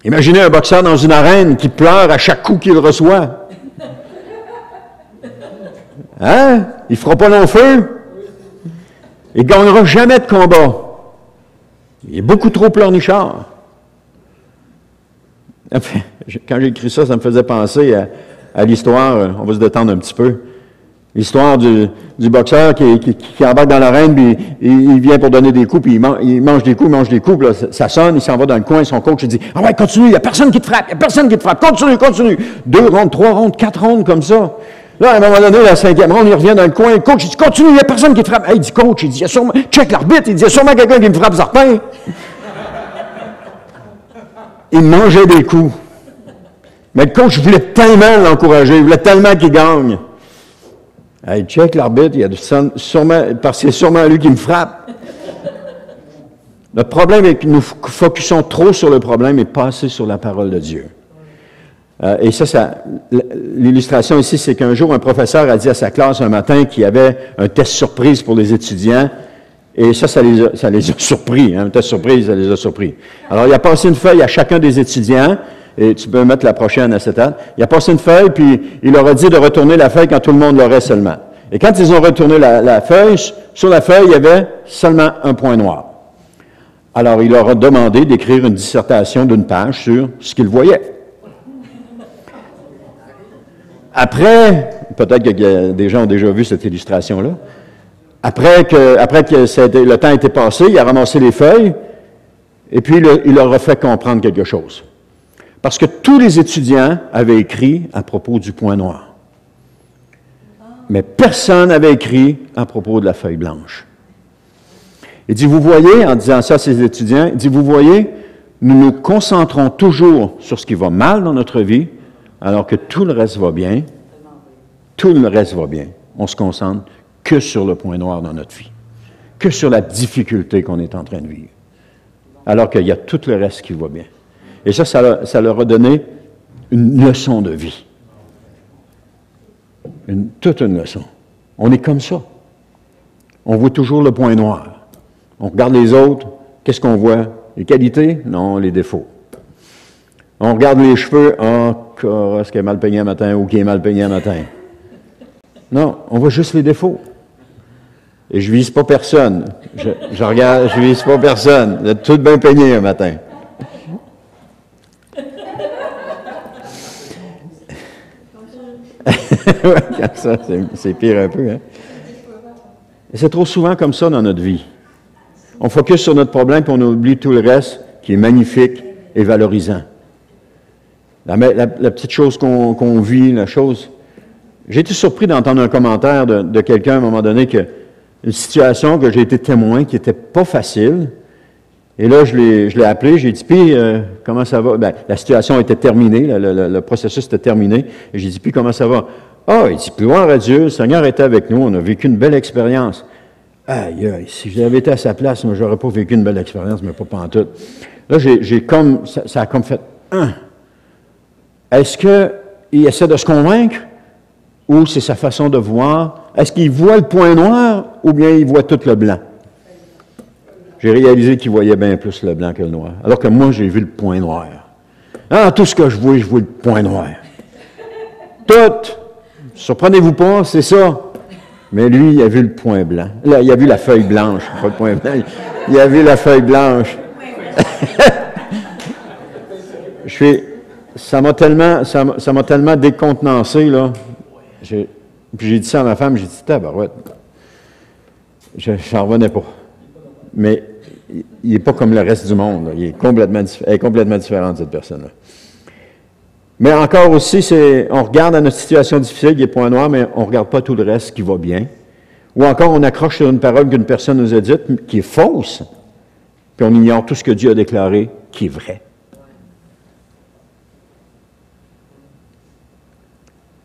Imaginez un boxeur dans une arène qui pleure à chaque coup qu'il reçoit. Hein? Il ne fera pas long feu. Il ne gagnera jamais de combat. Il est beaucoup trop pleurnichard. Enfin, quand j'ai écrit ça, ça me faisait penser à l'histoire, on va se détendre un petit peu, l'histoire du boxeur qui embarque dans l'arène, puis il vient pour donner des coups, puis il mange des coups, puis là, ça sonne, il s'en va dans le coin, son coach, il dit « Ah ouais, continue, il n'y a personne qui te frappe, continue. 2 rondes, 3 rondes, 4 rondes comme ça. » Là, à un moment donné, la 5e ronde, il revient dans le coin, le coach, il dit « Continue, il n'y a personne qui te frappe. » Il dit « Coach, il dit, il y a sûrement, check l'arbitre, il dit, il y a sûrement quelqu'un qui me frappe, certain. » Il mangeait des coups. Mais le coach voulait tellement l'encourager, il voulait tellement qu'il gagne. Hey, check l'arbitre, il y a sûrement, parce que c'est sûrement lui qui me frappe. Le problème est que nous focusons trop sur le problème et pas assez sur la parole de Dieu. Et l'illustration ici, c'est qu'un jour, un professeur a dit à sa classe un matin qu'il y avait un test surprise pour les étudiants. Et ça les a surpris. Hein, un test surprise, ça les a surpris. Alors, il a passé une feuille à chacun des étudiants. Et tu peux mettre la prochaine acétate. Il a passé une feuille, puis il leur a dit de retourner la feuille quand tout le monde l'aurait seulement. Et quand ils ont retourné la feuille, sur la feuille, il y avait seulement un point noir. Alors, il leur a demandé d'écrire une dissertation d'une page sur ce qu'ils voyaient. Après, peut-être que des gens ont déjà vu cette illustration-là, après que le temps était passé, il a ramassé les feuilles, et puis il leur a fait comprendre quelque chose. Parce que tous les étudiants avaient écrit à propos du point noir. Mais personne n'avait écrit à propos de la feuille blanche. Il dit, vous voyez, en disant ça à ses étudiants, il dit, vous voyez, nous nous concentrons toujours sur ce qui va mal dans notre vie, alors que tout le reste va bien. Tout le reste va bien. On se concentre que sur le point noir dans notre vie, que sur la difficulté qu'on est en train de vivre, alors qu'il y a tout le reste qui va bien. Et ça leur a donné une leçon de vie. Toute une leçon. On est comme ça. On voit toujours le point noir. On regarde les autres, qu'est-ce qu'on voit? Les qualités? Non, les défauts. On regarde les cheveux, est-ce qu'elle est mal peignée un matin ou qui est mal peignée un matin? Non, on voit juste les défauts. Et je vise pas personne. Je vise pas personne. Vous êtes tous bien peignés un matin. Ça, c'est pire un peu. Hein? Et c'est trop souvent comme ça dans notre vie. On focus sur notre problème et on oublie tout le reste qui est magnifique et valorisant. La petite chose qu'on vit, la chose... J'ai été surpris d'entendre un commentaire de quelqu'un à un moment donné une situation que j'ai été témoin qui n'était pas facile. Et là, je l'ai appelé, j'ai dit, puis, comment ça va? Ben, la situation était terminée, le processus était terminé. Et j'ai dit, puis, comment ça va? Ah, il dit, puis, gloire à Dieu, le Seigneur était avec nous, on a vécu une belle expérience. Aïe, aïe, si j'avais été à sa place, moi, j'aurais pas vécu une belle expérience, mais pas pantoute. Là, ça a comme fait, est-ce qu'il essaie de se convaincre? Ou c'est sa façon de voir? Est-ce qu'il voit le point noir ou bien il voit tout le blanc? J'ai réalisé qu'il voyait bien plus le blanc que le noir. Alors que moi, j'ai vu le point noir. Ah, tout ce que je vois le point noir. Tout! Surprenez-vous pas, c'est ça. Mais lui, il a vu le point blanc. Là, il a vu la feuille blanche, pas le point blanc. Il a vu la feuille blanche. Ça m'a tellement décontenancé, là. Puis j'ai dit ça à ma femme, j'ai dit, tabarouette. J'en revenais pas. Mais il n'est pas comme le reste du monde. Là. Elle est complètement différente, cette personne-là. Mais encore aussi, on regarde à notre situation difficile, il est point noir, mais on ne regarde pas tout le reste qui va bien. Ou encore, on accroche sur une parole qu'une personne nous a dite, qui est fausse, puis on ignore tout ce que Dieu a déclaré, qui est vrai.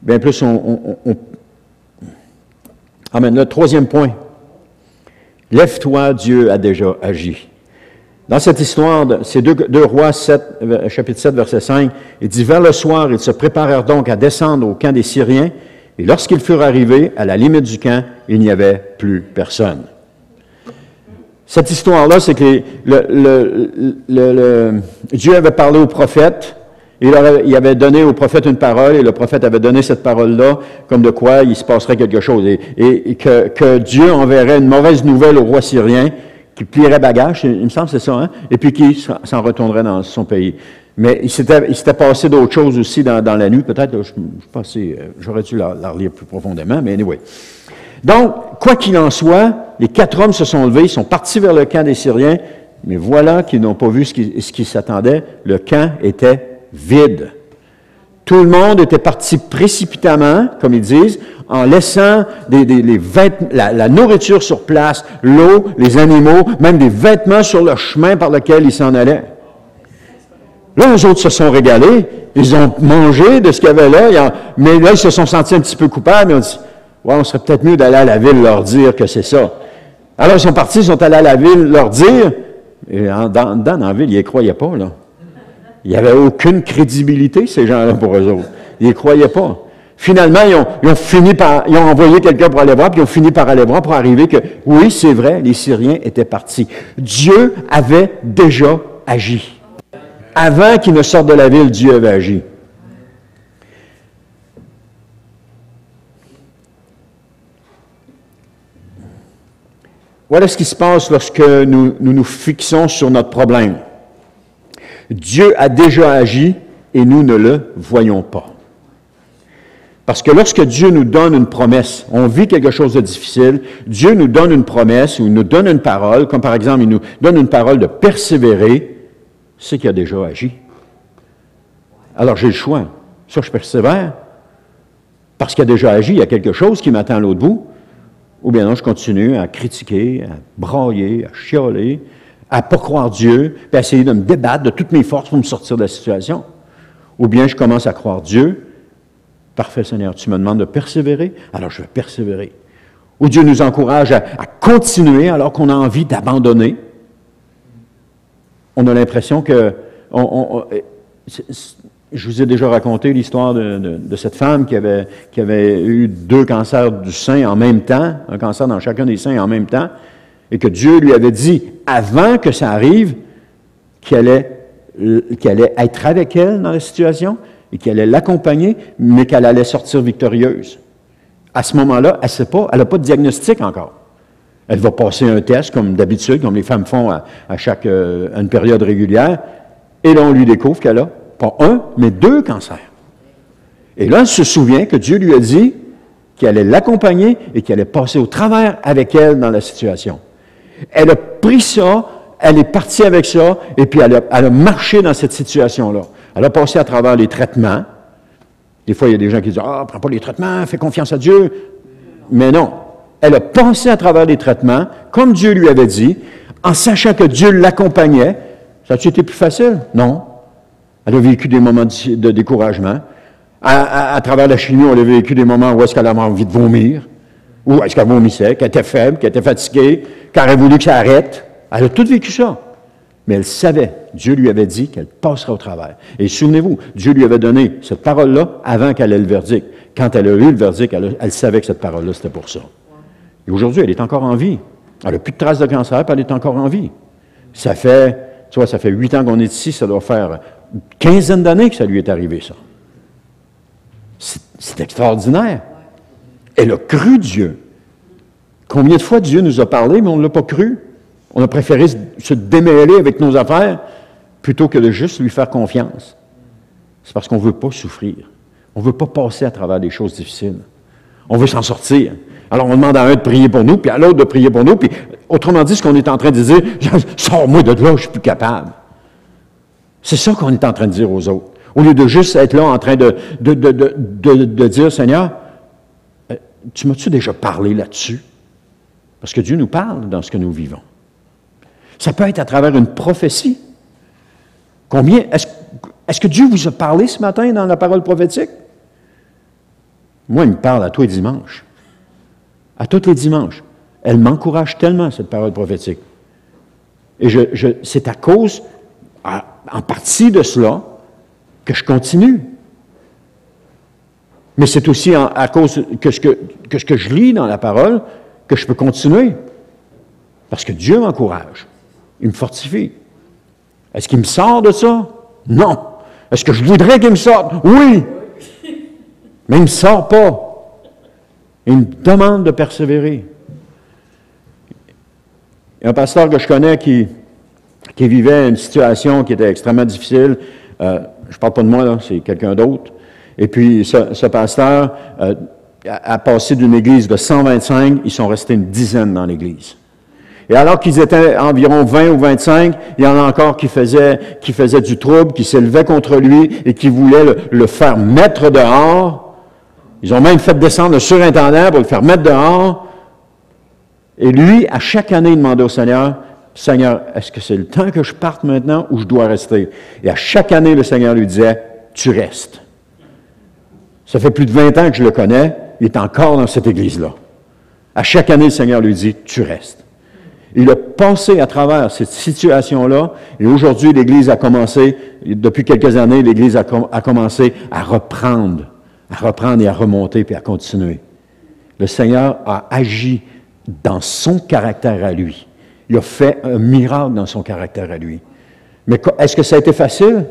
Bien plus, Amen. Le troisième point. Lève-toi, Dieu a déjà agi. Dans cette histoire, c'est 2 Rois 7, chapitre 7, verset 5, il dit, « Vers le soir, ils se préparèrent donc à descendre au camp des Syriens, et lorsqu'ils furent arrivés à la limite du camp, il n'y avait plus personne. » Cette histoire-là, c'est que Dieu avait parlé au prophète, il avait donné au prophète une parole, et le prophète avait donné cette parole-là comme de quoi il se passerait quelque chose, et que Dieu enverrait une mauvaise nouvelle au roi syrien, qui plierait bagage, il me semble que c'est ça, hein? Et puis qui s'en retournerait dans son pays. Mais il s'était passé d'autres choses aussi dans la nuit, peut-être, j'aurais dû la relire plus profondément, mais anyway. Donc, quoi qu'il en soit, les 4 hommes se sont levés, ils sont partis vers le camp des Syriens, mais voilà qu'ils n'ont pas vu ce qui s'attendait, le camp était vide. Tout le monde était parti précipitamment, comme ils disent, en laissant la nourriture sur place, l'eau, les animaux, même des vêtements sur le chemin par lequel ils s'en allaient. Là, eux autres se sont régalés, ils ont mangé de ce qu'il y avait là, mais là, ils se sont sentis un petit peu coupables, ils ont dit, ouais, on serait peut-être mieux d'aller à la ville leur dire que c'est ça. Alors, ils sont partis, ils sont allés à la ville leur dire, et dans la ville, ils n'y croyaient pas, là. Il n'y avait aucune crédibilité, ces gens-là, pour eux autres. Ils n'y croyaient pas. Finalement, ils ont envoyé quelqu'un pour aller voir, puis ils ont fini par aller voir pour arriver que, oui, c'est vrai, les Syriens étaient partis. Dieu avait déjà agi. Avant qu'ils ne sortent de la ville, Dieu avait agi. Voilà ce qui se passe lorsque nous fixons sur notre problème. Dieu a déjà agi et nous ne le voyons pas. Parce que lorsque Dieu nous donne une promesse, on vit quelque chose de difficile, Dieu nous donne une promesse ou il nous donne une parole, comme par exemple, il nous donne une parole de persévérer, c'est qu'il a déjà agi. Alors j'ai le choix. Soit je persévère, parce qu'il a déjà agi, il y a quelque chose qui m'attend à l'autre bout, ou bien non, je continue à critiquer, à brailler, à chialer, à ne pas croire Dieu, puis à essayer de me débattre de toutes mes forces pour me sortir de la situation. Ou bien je commence à croire Dieu. Parfait Seigneur, tu me demandes de persévérer, alors je vais persévérer. Ou Dieu nous encourage à continuer alors qu'on a envie d'abandonner. On a l'impression que... je vous ai déjà raconté l'histoire de cette femme qui avait eu 2 cancers du sein en même temps, un cancer dans chacun des seins en même temps, et que Dieu lui avait dit, avant que ça arrive, qu'il allait être avec elle dans la situation et qu'il allait l'accompagner, mais qu'elle allait sortir victorieuse. À ce moment-là, elle ne sait pas, elle n'a pas de diagnostic encore. Elle va passer un test, comme d'habitude, comme les femmes font à une période régulière, et là, on lui découvre qu'elle a pas 1, mais 2 cancers. Et là, elle se souvient que Dieu lui a dit qu'il allait l'accompagner et qu'il allait passer au travers avec elle dans la situation. Elle a pris ça, elle est partie avec ça, et puis elle a marché dans cette situation-là. Elle a passé à travers les traitements. Des fois, il y a des gens qui disent « Ah, prends pas les traitements, fais confiance à Dieu. » Mais non, elle a passé à travers les traitements, comme Dieu lui avait dit, en sachant que Dieu l'accompagnait. Ça a-tu été plus facile? Non. Elle a vécu des moments de découragement. À travers la chimie, elle a vécu des moments où est-ce qu'elle avait envie de vomir, où est-ce qu'elle vomissait, qu'elle était faible, qu'elle était fatiguée, qu'elle aurait voulu que ça arrête. Elle a tout vécu ça. Mais elle savait, Dieu lui avait dit qu'elle passerait au travers. Et souvenez-vous, Dieu lui avait donné cette parole-là avant qu'elle ait le verdict. Quand elle a eu le verdict, elle savait que cette parole-là, c'était pour ça. Et aujourd'hui, elle est encore en vie. Elle n'a plus de traces de cancer, puis elle est encore en vie. Ça fait 8 ans qu'on est ici, ça doit faire une quinzaine d'années que ça lui est arrivé, ça. C'est extraordinaire. Elle a cru Dieu. Combien de fois Dieu nous a parlé, mais on ne l'a pas cru? On a préféré se démêler avec nos affaires plutôt que de juste lui faire confiance. C'est parce qu'on ne veut pas souffrir. On ne veut pas passer à travers des choses difficiles. On veut s'en sortir. Alors, on demande à un de prier pour nous, puis à l'autre de prier pour nous, puis autrement dit, ce qu'on est en train de dire, « Sors-moi de là, je ne suis plus capable. » C'est ça qu'on est en train de dire aux autres. Au lieu de juste être là en train de dire, « Seigneur, tu m'as-tu déjà parlé là-dessus? » Parce que Dieu nous parle dans ce que nous vivons. Ça peut être à travers une prophétie. Est-ce que Dieu vous a parlé ce matin dans la parole prophétique? Moi, il me parle à tous les dimanches. À tous les dimanches. Elle m'encourage tellement, cette parole prophétique. Et c'est à cause, en partie de cela, que je continue. Mais c'est aussi à cause que ce que je lis dans la parole que je peux continuer. Parce que Dieu m'encourage. Il me fortifie. Est-ce qu'il me sort de ça? Non. Est-ce que je voudrais qu'il me sorte? Oui. Mais il ne me sort pas. Il me demande de persévérer. Il y a un pasteur que je connais qui vivait une situation qui était extrêmement difficile. Je ne parle pas de moi, là, c'est quelqu'un d'autre. Et puis, ce pasteur a passé d'une église de 125, ils sont restés une dizaine dans l'église. Et alors qu'ils étaient environ 20 ou 25, il y en a encore qui faisaient du trouble, qui s'élevaient contre lui et qui voulaient le faire mettre dehors. Ils ont même fait descendre le surintendant pour le faire mettre dehors. Et lui, à chaque année, il demandait au Seigneur, « Seigneur, est-ce que c'est le temps que je parte maintenant ou je dois rester? » Et à chaque année, le Seigneur lui disait, « Tu restes. » Ça fait plus de 20 ans que je le connais, il est encore dans cette église-là. À chaque année, le Seigneur lui dit, « Tu restes. » Il a passé à travers cette situation-là, et aujourd'hui, l'Église a commencé, depuis quelques années, l'Église a commencé à reprendre et à remonter, puis à continuer. Le Seigneur a agi dans son caractère à lui. Il a fait un miracle dans son caractère à lui. Mais est-ce que ça a été facile?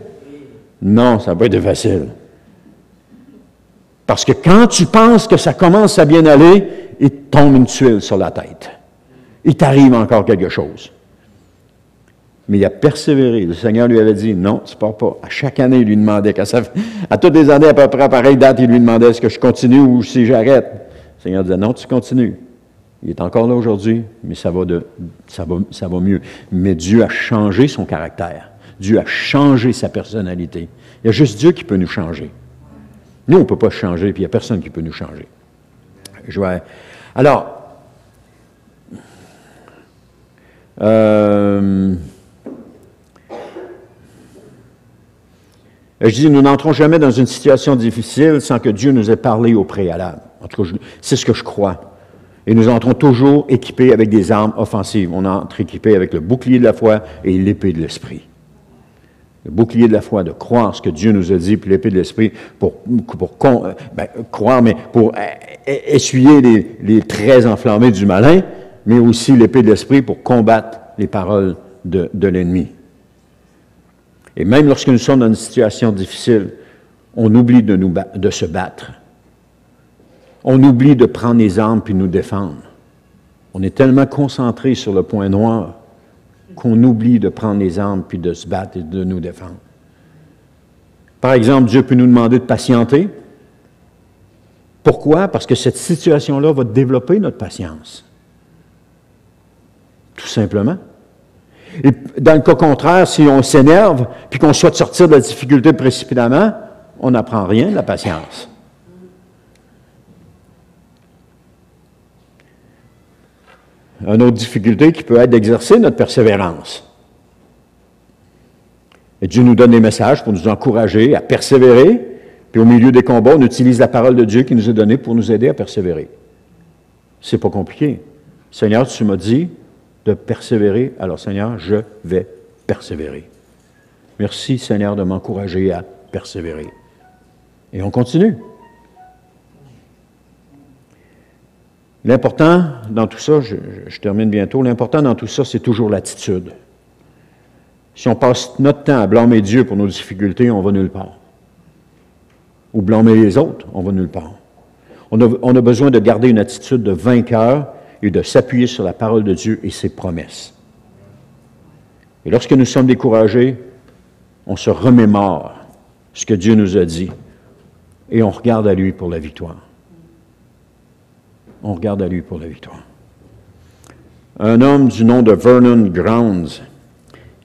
Non, ça n'a pas été facile. Parce que quand tu penses que ça commence à bien aller, il te tombe une tuile sur la tête. Il t'arrive encore quelque chose. Mais il a persévéré. Le Seigneur lui avait dit, non, tu ne pars pas. À chaque année, il lui demandait, à toutes les années à peu près à pareille date, il lui demandait, est-ce que je continue ou si j'arrête? Le Seigneur disait, non, tu continues. Il est encore là aujourd'hui, mais ça va mieux. Mais Dieu a changé son caractère. Dieu a changé sa personnalité. Il y a juste Dieu qui peut nous changer. Nous, on ne peut pas changer, puis il n'y a personne qui peut nous changer. Alors, je dis, nous n'entrons jamais dans une situation difficile sans que Dieu nous ait parlé au préalable. En tout cas, c'est ce que je crois. Et nous entrons toujours équipés avec des armes offensives. On entre équipés avec le bouclier de la foi et l'épée de l'esprit. Le bouclier de la foi, de croire ce que Dieu nous a dit, puis l'épée de l'esprit pour croire, mais pour essuyer les traits enflammés du malin, mais aussi l'épée de l'esprit pour combattre les paroles de l'ennemi. Et même lorsque nous sommes dans une situation difficile, on oublie de se battre. On oublie de prendre les armes puis de nous défendre. On est tellement concentré sur le point noir qu'on oublie de prendre les armes puis de se battre et de nous défendre. Par exemple, Dieu peut nous demander de patienter. Pourquoi? Parce que cette situation-là va développer notre patience. Tout simplement. Et dans le cas contraire, si on s'énerve puis qu'on souhaite sortir de la difficulté précipitamment, on n'apprend rien de la patience. Une autre difficulté qui peut être d'exercer notre persévérance. Et Dieu nous donne des messages pour nous encourager à persévérer, puis au milieu des combats, on utilise la parole de Dieu qui nous est donnée pour nous aider à persévérer. C'est pas compliqué. Seigneur, tu m'as dit de persévérer, alors Seigneur, je vais persévérer. Merci Seigneur de m'encourager à persévérer. Et on continue. L'important dans tout ça, je termine bientôt, l'important dans tout ça, c'est toujours l'attitude. Si on passe notre temps à blâmer Dieu pour nos difficultés, on va nulle part. Ou blâmer les autres, on va nulle part. On a besoin de garder une attitude de vainqueur et de s'appuyer sur la parole de Dieu et ses promesses. Et lorsque nous sommes découragés, on se remémore ce que Dieu nous a dit et on regarde à lui pour la victoire. On regarde à lui pour la victoire. Un homme du nom de Vernon Grounds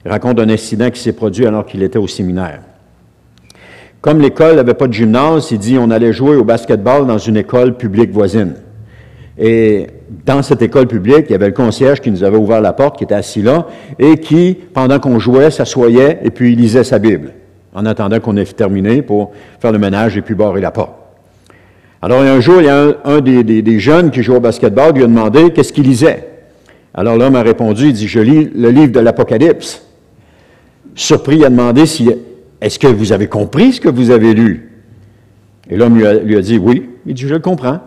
raconte un incident qui s'est produit alors qu'il était au séminaire. Comme l'école n'avait pas de gymnase, il dit on allait jouer au basketball dans une école publique voisine. Et dans cette école publique, il y avait le concierge qui nous avait ouvert la porte, qui était assis là, et qui, pendant qu'on jouait, s'assoyait et puis il lisait sa Bible, en attendant qu'on ait terminé pour faire le ménage et puis barrer la porte. Alors, un jour, il y a un des jeunes qui jouait au basketball qui lui a demandé qu'est-ce qu'il lisait. Alors l'homme a répondu, il dit, je lis le livre de l'Apocalypse. Surpris, il a demandé, est-ce que vous avez compris ce que vous avez lu? Et l'homme lui a dit, oui. Il dit, je le comprends.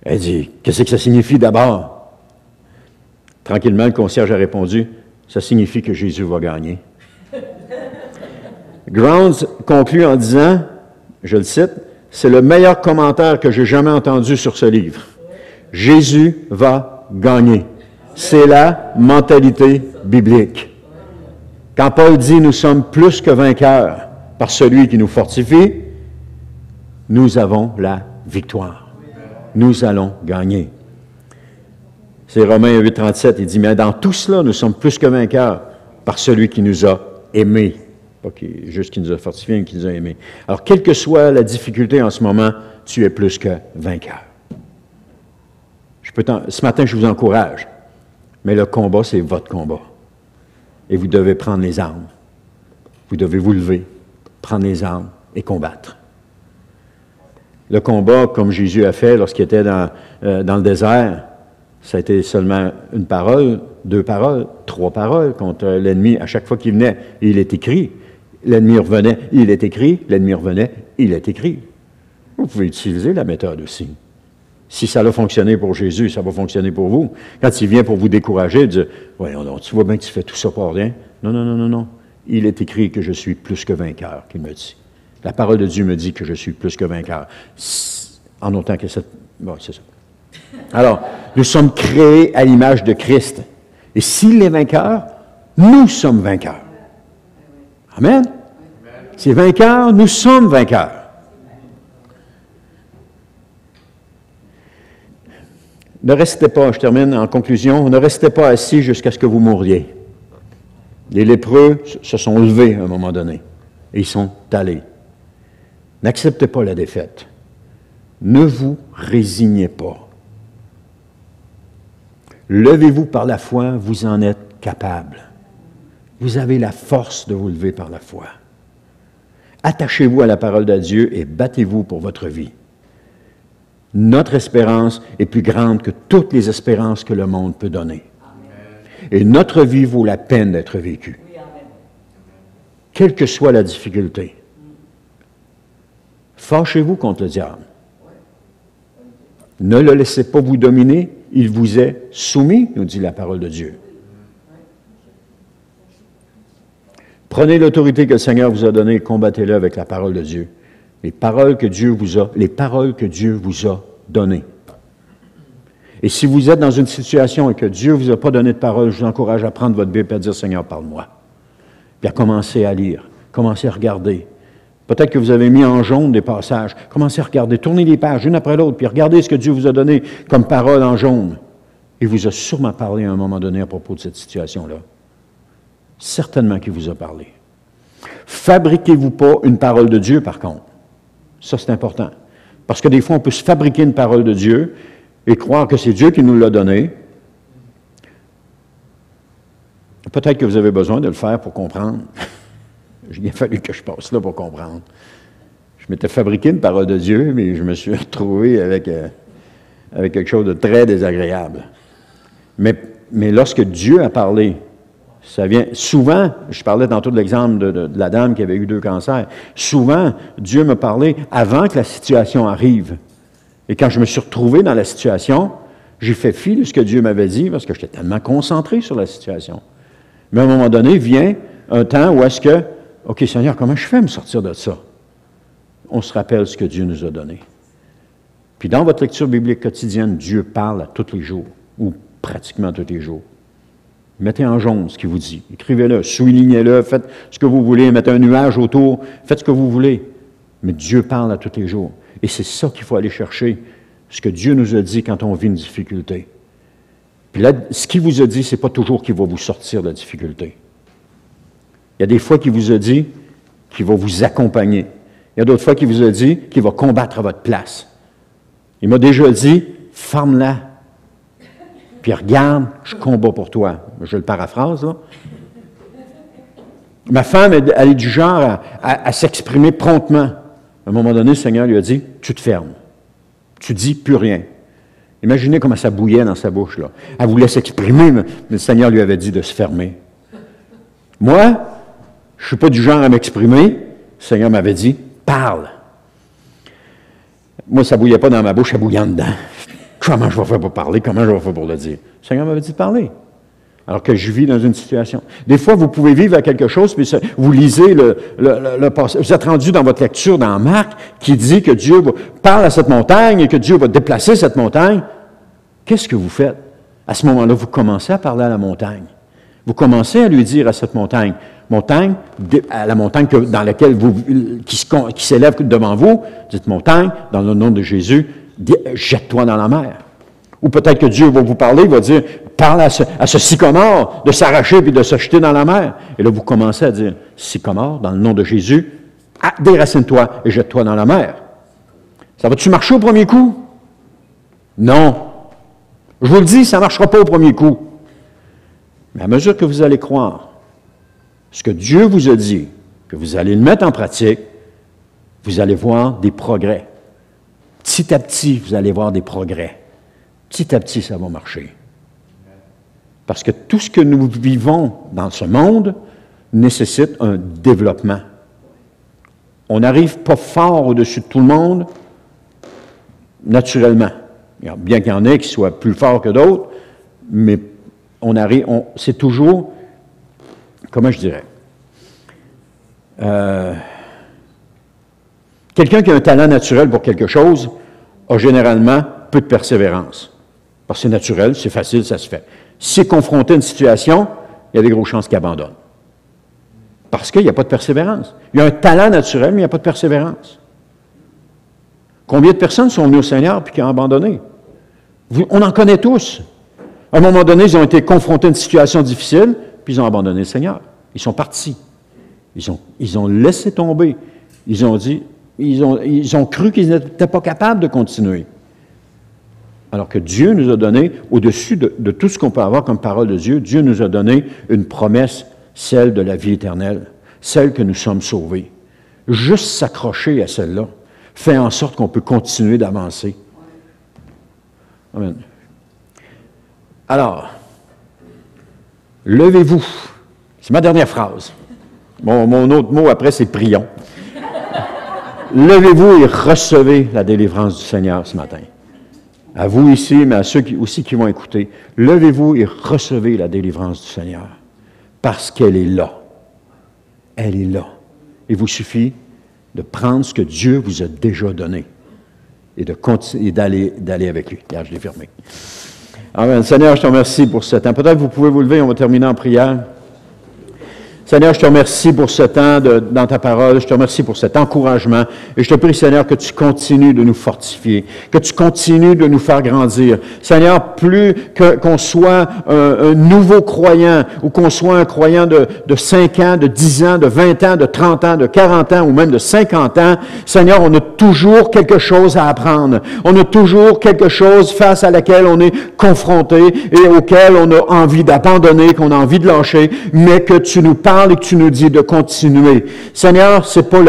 Elle dit, qu'est-ce que ça signifie d'abord? Tranquillement, le concierge a répondu, ça signifie que Jésus va gagner. Grounds conclut en disant, je le cite, c'est le meilleur commentaire que j'ai jamais entendu sur ce livre. Jésus va gagner. C'est la mentalité biblique. Quand Paul dit, nous sommes plus que vainqueurs par celui qui nous fortifie, nous avons la victoire. Nous allons gagner. C'est Romains 8, 37, il dit, mais dans tout cela, nous sommes plus que vainqueurs par celui qui nous a aimés. Pas juste qui nous a fortifiés, mais qui nous a aimés. Alors, quelle que soit la difficulté en ce moment, tu es plus que vainqueur. Ce matin, je vous encourage, mais le combat, c'est votre combat. Et vous devez prendre les armes. Vous devez vous lever, prendre les armes et combattre. Le combat, comme Jésus a fait lorsqu'il était dans le désert, ça a été seulement une parole, 2 paroles, 3 paroles contre l'ennemi. À chaque fois qu'il venait, il est écrit. L'ennemi revenait, il est écrit. L'ennemi revenait, il est écrit. Vous pouvez utiliser la méthode aussi. Si ça a fonctionné pour Jésus, ça va fonctionner pour vous. Quand il vient pour vous décourager, dire « Voyons donc, tu vois bien que tu fais tout ça pour rien. » Non, non, non, non, non. Il est écrit que je suis plus que vainqueur, qu'il me dit. La parole de Dieu me dit que je suis plus que vainqueur. En autant que cette... Bon, c'est ça. Alors, nous sommes créés à l'image de Christ. Et s'il est vainqueur, nous sommes vainqueurs. Amen. C'est vainqueur, nous sommes vainqueurs. Ne restez pas, je termine en conclusion, ne restez pas assis jusqu'à ce que vous mouriez. Les lépreux se sont levés à un moment donné et ils sont allés. N'acceptez pas la défaite. Ne vous résignez pas. Levez-vous par la foi, vous en êtes capable. Vous avez la force de vous lever par la foi. Attachez-vous à la parole de Dieu et battez-vous pour votre vie. Notre espérance est plus grande que toutes les espérances que le monde peut donner. Et notre vie vaut la peine d'être vécue. Quelle que soit la difficulté. Fâchez-vous contre le diable. Ne le laissez pas vous dominer, il vous est soumis, nous dit la parole de Dieu. Prenez l'autorité que le Seigneur vous a donnée et combattez-le avec la parole de Dieu. Les paroles que Dieu vous a données. Et si vous êtes dans une situation et que Dieu ne vous a pas donné de parole, je vous encourage à prendre votre Bible et à dire, Seigneur, parle-moi. Puis à commencer à lire, commencer à regarder. Peut-être que vous avez mis en jaune des passages. Commencez à regarder, tournez les pages une après l'autre, puis regardez ce que Dieu vous a donné comme parole en jaune. Il vous a sûrement parlé à un moment donné à propos de cette situation-là. Certainement qu'il vous a parlé. Fabriquez-vous pas une parole de Dieu, par contre. Ça, c'est important. Parce que des fois, on peut se fabriquer une parole de Dieu et croire que c'est Dieu qui nous l'a donnée. Peut-être que vous avez besoin de le faire pour comprendre. Il a fallu que je passe là pour comprendre. Je m'étais fabriqué une parole de Dieu, mais je me suis retrouvé avec quelque chose de très désagréable. Mais lorsque Dieu a parlé, ça vient souvent, je parlais tantôt de l'exemple de la dame qui avait eu 2 cancers, souvent, Dieu me parlait avant que la situation arrive. Et quand je me suis retrouvé dans la situation, j'ai fait fi de ce que Dieu m'avait dit parce que j'étais tellement concentré sur la situation. Mais à un moment donné, vient un temps où est-ce que, OK, Seigneur, comment je fais me sortir de ça? On se rappelle ce que Dieu nous a donné. Puis dans votre lecture biblique quotidienne, Dieu parle à tous les jours, ou pratiquement tous les jours. Mettez en jaune ce qu'il vous dit. Écrivez-le, soulignez-le, faites ce que vous voulez, mettez un nuage autour, faites ce que vous voulez. Mais Dieu parle à tous les jours. Et c'est ça qu'il faut aller chercher, ce que Dieu nous a dit quand on vit une difficulté. Puis là, ce qu'il vous a dit, ce n'est pas toujours qu'il va vous sortir de la difficulté. Il y a des fois qu'il vous a dit qu'il va vous accompagner. Il y a d'autres fois qu'il vous a dit qu'il va combattre à votre place. Il m'a déjà dit, ferme-la. Puis regarde, je combats pour toi. Je le paraphrase, là. Ma femme, elle est du genre à s'exprimer promptement. À un moment donné, le Seigneur lui a dit, tu te fermes. Tu dis plus rien. Imaginez comment ça bouillait dans sa bouche, là. Elle voulait s'exprimer, mais le Seigneur lui avait dit de se fermer. Moi, je ne suis pas du genre à m'exprimer. Le Seigneur m'avait dit, parle. Moi, ça ne bouillait pas dans ma bouche, ça bouillait en dedans. Comment je vais faire pour parler? Comment je vais faire pour le dire? Le Seigneur m'avait dit de parler. Alors que je vis dans une situation. Des fois, vous pouvez vivre à quelque chose, puis vous lisez le passage. Vous êtes rendu dans votre lecture dans Marc, qui dit que Dieu parle à cette montagne et que Dieu va déplacer cette montagne. Qu'est-ce que vous faites? À ce moment-là, vous commencez à parler à la montagne. Vous commencez à lui dire à cette montagne, à la montagne dans laquelle qui s'élève devant vous, dites montagne, dans le nom de Jésus, jette-toi dans la mer. Ou peut-être que Dieu va vous parler, il va dire, parle à ce sycomore de s'arracher puis de se jeter dans la mer. Et là, vous commencez à dire, sycomore, dans le nom de Jésus, déracine-toi et jette-toi dans la mer. Ça va-tu marcher au premier coup? Non. Je vous le dis, ça ne marchera pas au premier coup. Mais à mesure que vous allez croire ce que Dieu vous a dit, que vous allez le mettre en pratique, vous allez voir des progrès. Petit à petit, vous allez voir des progrès. Petit à petit, ça va marcher. Parce que tout ce que nous vivons dans ce monde nécessite un développement. On n'arrive pas fort au-dessus de tout le monde, naturellement. Bien qu'il y en ait qui soient plus forts que d'autres, mais c'est toujours, comment je dirais, quelqu'un qui a un talent naturel pour quelque chose a généralement peu de persévérance. Parce que c'est naturel, c'est facile, ça se fait. S'il est confronté à une situation, il y a des grosses chances qu'il abandonne. Parce qu'il n'y a pas de persévérance. Il y a un talent naturel, mais il n'y a pas de persévérance. Combien de personnes sont venues au Seigneur puis qui ont abandonné? On en connaît tous. À un moment donné, ils ont été confrontés à une situation difficile, puis ils ont abandonné le Seigneur. Ils sont partis. Ils ont laissé tomber. Ils ont cru qu'ils n'étaient pas capables de continuer. Alors que Dieu nous a donné, au-dessus de tout ce qu'on peut avoir comme parole de Dieu, Dieu nous a donné une promesse, celle de la vie éternelle, celle que nous sommes sauvés. Juste s'accrocher à celle-là fait en sorte qu'on peut continuer d'avancer. Amen. Alors, levez-vous. C'est ma dernière phrase. Mon autre mot après, c'est prions. Levez-vous et recevez la délivrance du Seigneur ce matin. À vous ici, mais à ceux aussi qui vont écouter, levez-vous et recevez la délivrance du Seigneur. Parce qu'elle est là. Elle est là. Il vous suffit de prendre ce que Dieu vous a déjà donné et d'aller avec lui. Regarde, je l'ai fermé. Amen. Seigneur, je te remercie pour ce temps. Peut-être que vous pouvez vous lever, on va terminer en prière. Seigneur, je te remercie pour ce temps dans ta parole. Je te remercie pour cet encouragement. Et je te prie, Seigneur, que tu continues de nous fortifier, que tu continues de nous faire grandir. Seigneur, plus qu'on soit un nouveau croyant ou qu'on soit un croyant de 5 ans, de 10 ans, de 20 ans, de 30 ans, de 40 ans ou même de 50 ans, Seigneur, on a toujours quelque chose à apprendre. On a toujours quelque chose face à laquelle on est confronté et auquel on a envie d'abandonner, qu'on a envie de lâcher, mais que tu nous parles et que tu nous dis de continuer. Seigneur, c'est pas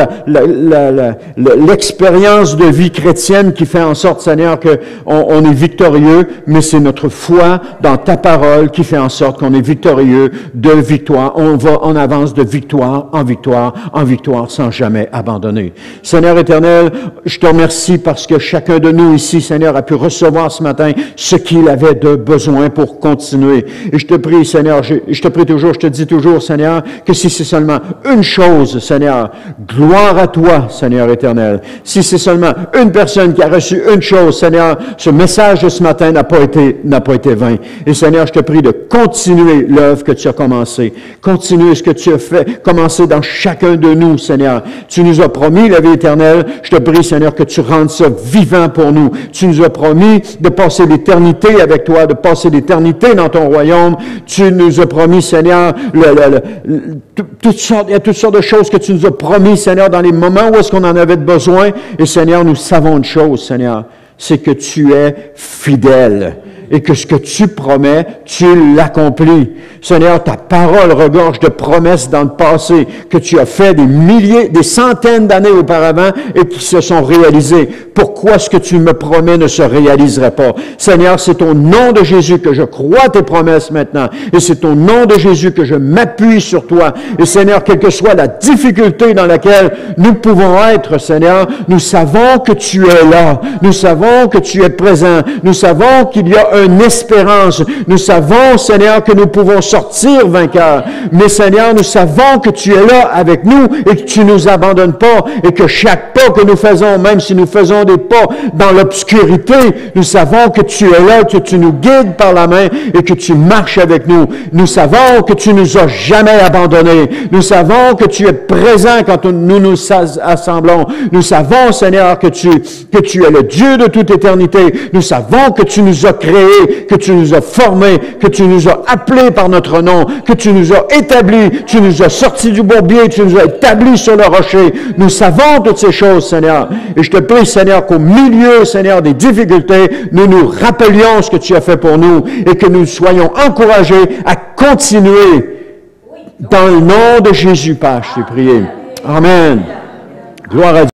l'expérience de vie chrétienne qui fait en sorte, Seigneur, qu'on est victorieux, mais c'est notre foi dans ta parole qui fait en sorte qu'on est victorieux de victoire. On avance de victoire en victoire, en victoire, sans jamais abandonner. Seigneur éternel, je te remercie parce que chacun de nous ici, Seigneur, a pu recevoir ce matin ce qu'il avait de besoin pour continuer. Et je te prie, Seigneur, je te prie toujours, je te dis toujours, Seigneur, que si c'est seulement une chose, Seigneur, gloire à toi, Seigneur éternel. Si c'est seulement une personne qui a reçu une chose, Seigneur, ce message de ce matin n'a pas été vain. Et Seigneur, je te prie de continuer l'œuvre que tu as commencée. Continuer ce que tu as fait, commencer dans chacun de nous, Seigneur. Tu nous as promis la vie éternelle. Je te prie, Seigneur, que tu rendes ça vivant pour nous. Tu nous as promis de passer l'éternité avec toi, de passer l'éternité dans ton royaume. Tu nous as promis, Seigneur, il y a toutes sortes de choses que tu nous as promis, Seigneur, dans les moments où est-ce qu'on en avait besoin. Et Seigneur, nous savons une chose, Seigneur, c'est que tu es fidèle. et que ce que tu promets, tu l'accomplis. Seigneur, ta parole regorge de promesses dans le passé que tu as fait des milliers, des centaines d'années auparavant et qui se sont réalisées. Pourquoi ce que tu me promets ne se réaliserait pas? Seigneur, c'est au nom de Jésus que je crois à tes promesses maintenant et c'est au nom de Jésus que je m'appuie sur toi. Et Seigneur, quelle que soit la difficulté dans laquelle nous pouvons être, Seigneur, nous savons que tu es là. Nous savons que tu es présent. Nous savons qu'il y a une espérance. Nous savons, Seigneur, que nous pouvons sortir vainqueurs. Mais Seigneur, nous savons que tu es là avec nous et que tu ne nous abandonnes pas et que chaque pas que nous faisons, même si nous faisons des pas dans l'obscurité, nous savons que tu es là, que tu nous guides par la main et que tu marches avec nous. Nous savons que tu nous as jamais abandonnés. Nous savons que tu es présent quand nous nous assemblons. Nous savons, Seigneur, que tu es le Dieu de toute éternité. Nous savons que tu nous as créés, que tu nous as formés, que tu nous as appelés par notre nom, que tu nous as établis, tu nous as sortis du bourbier, tu nous as établis sur le rocher. Nous savons toutes ces choses, Seigneur. Et je te prie, Seigneur, qu'au milieu, Seigneur, des difficultés, nous nous rappelions ce que tu as fait pour nous et que nous soyons encouragés à continuer. Dans le nom de Jésus, Père, je t'ai prié. Amen. Gloire à Dieu.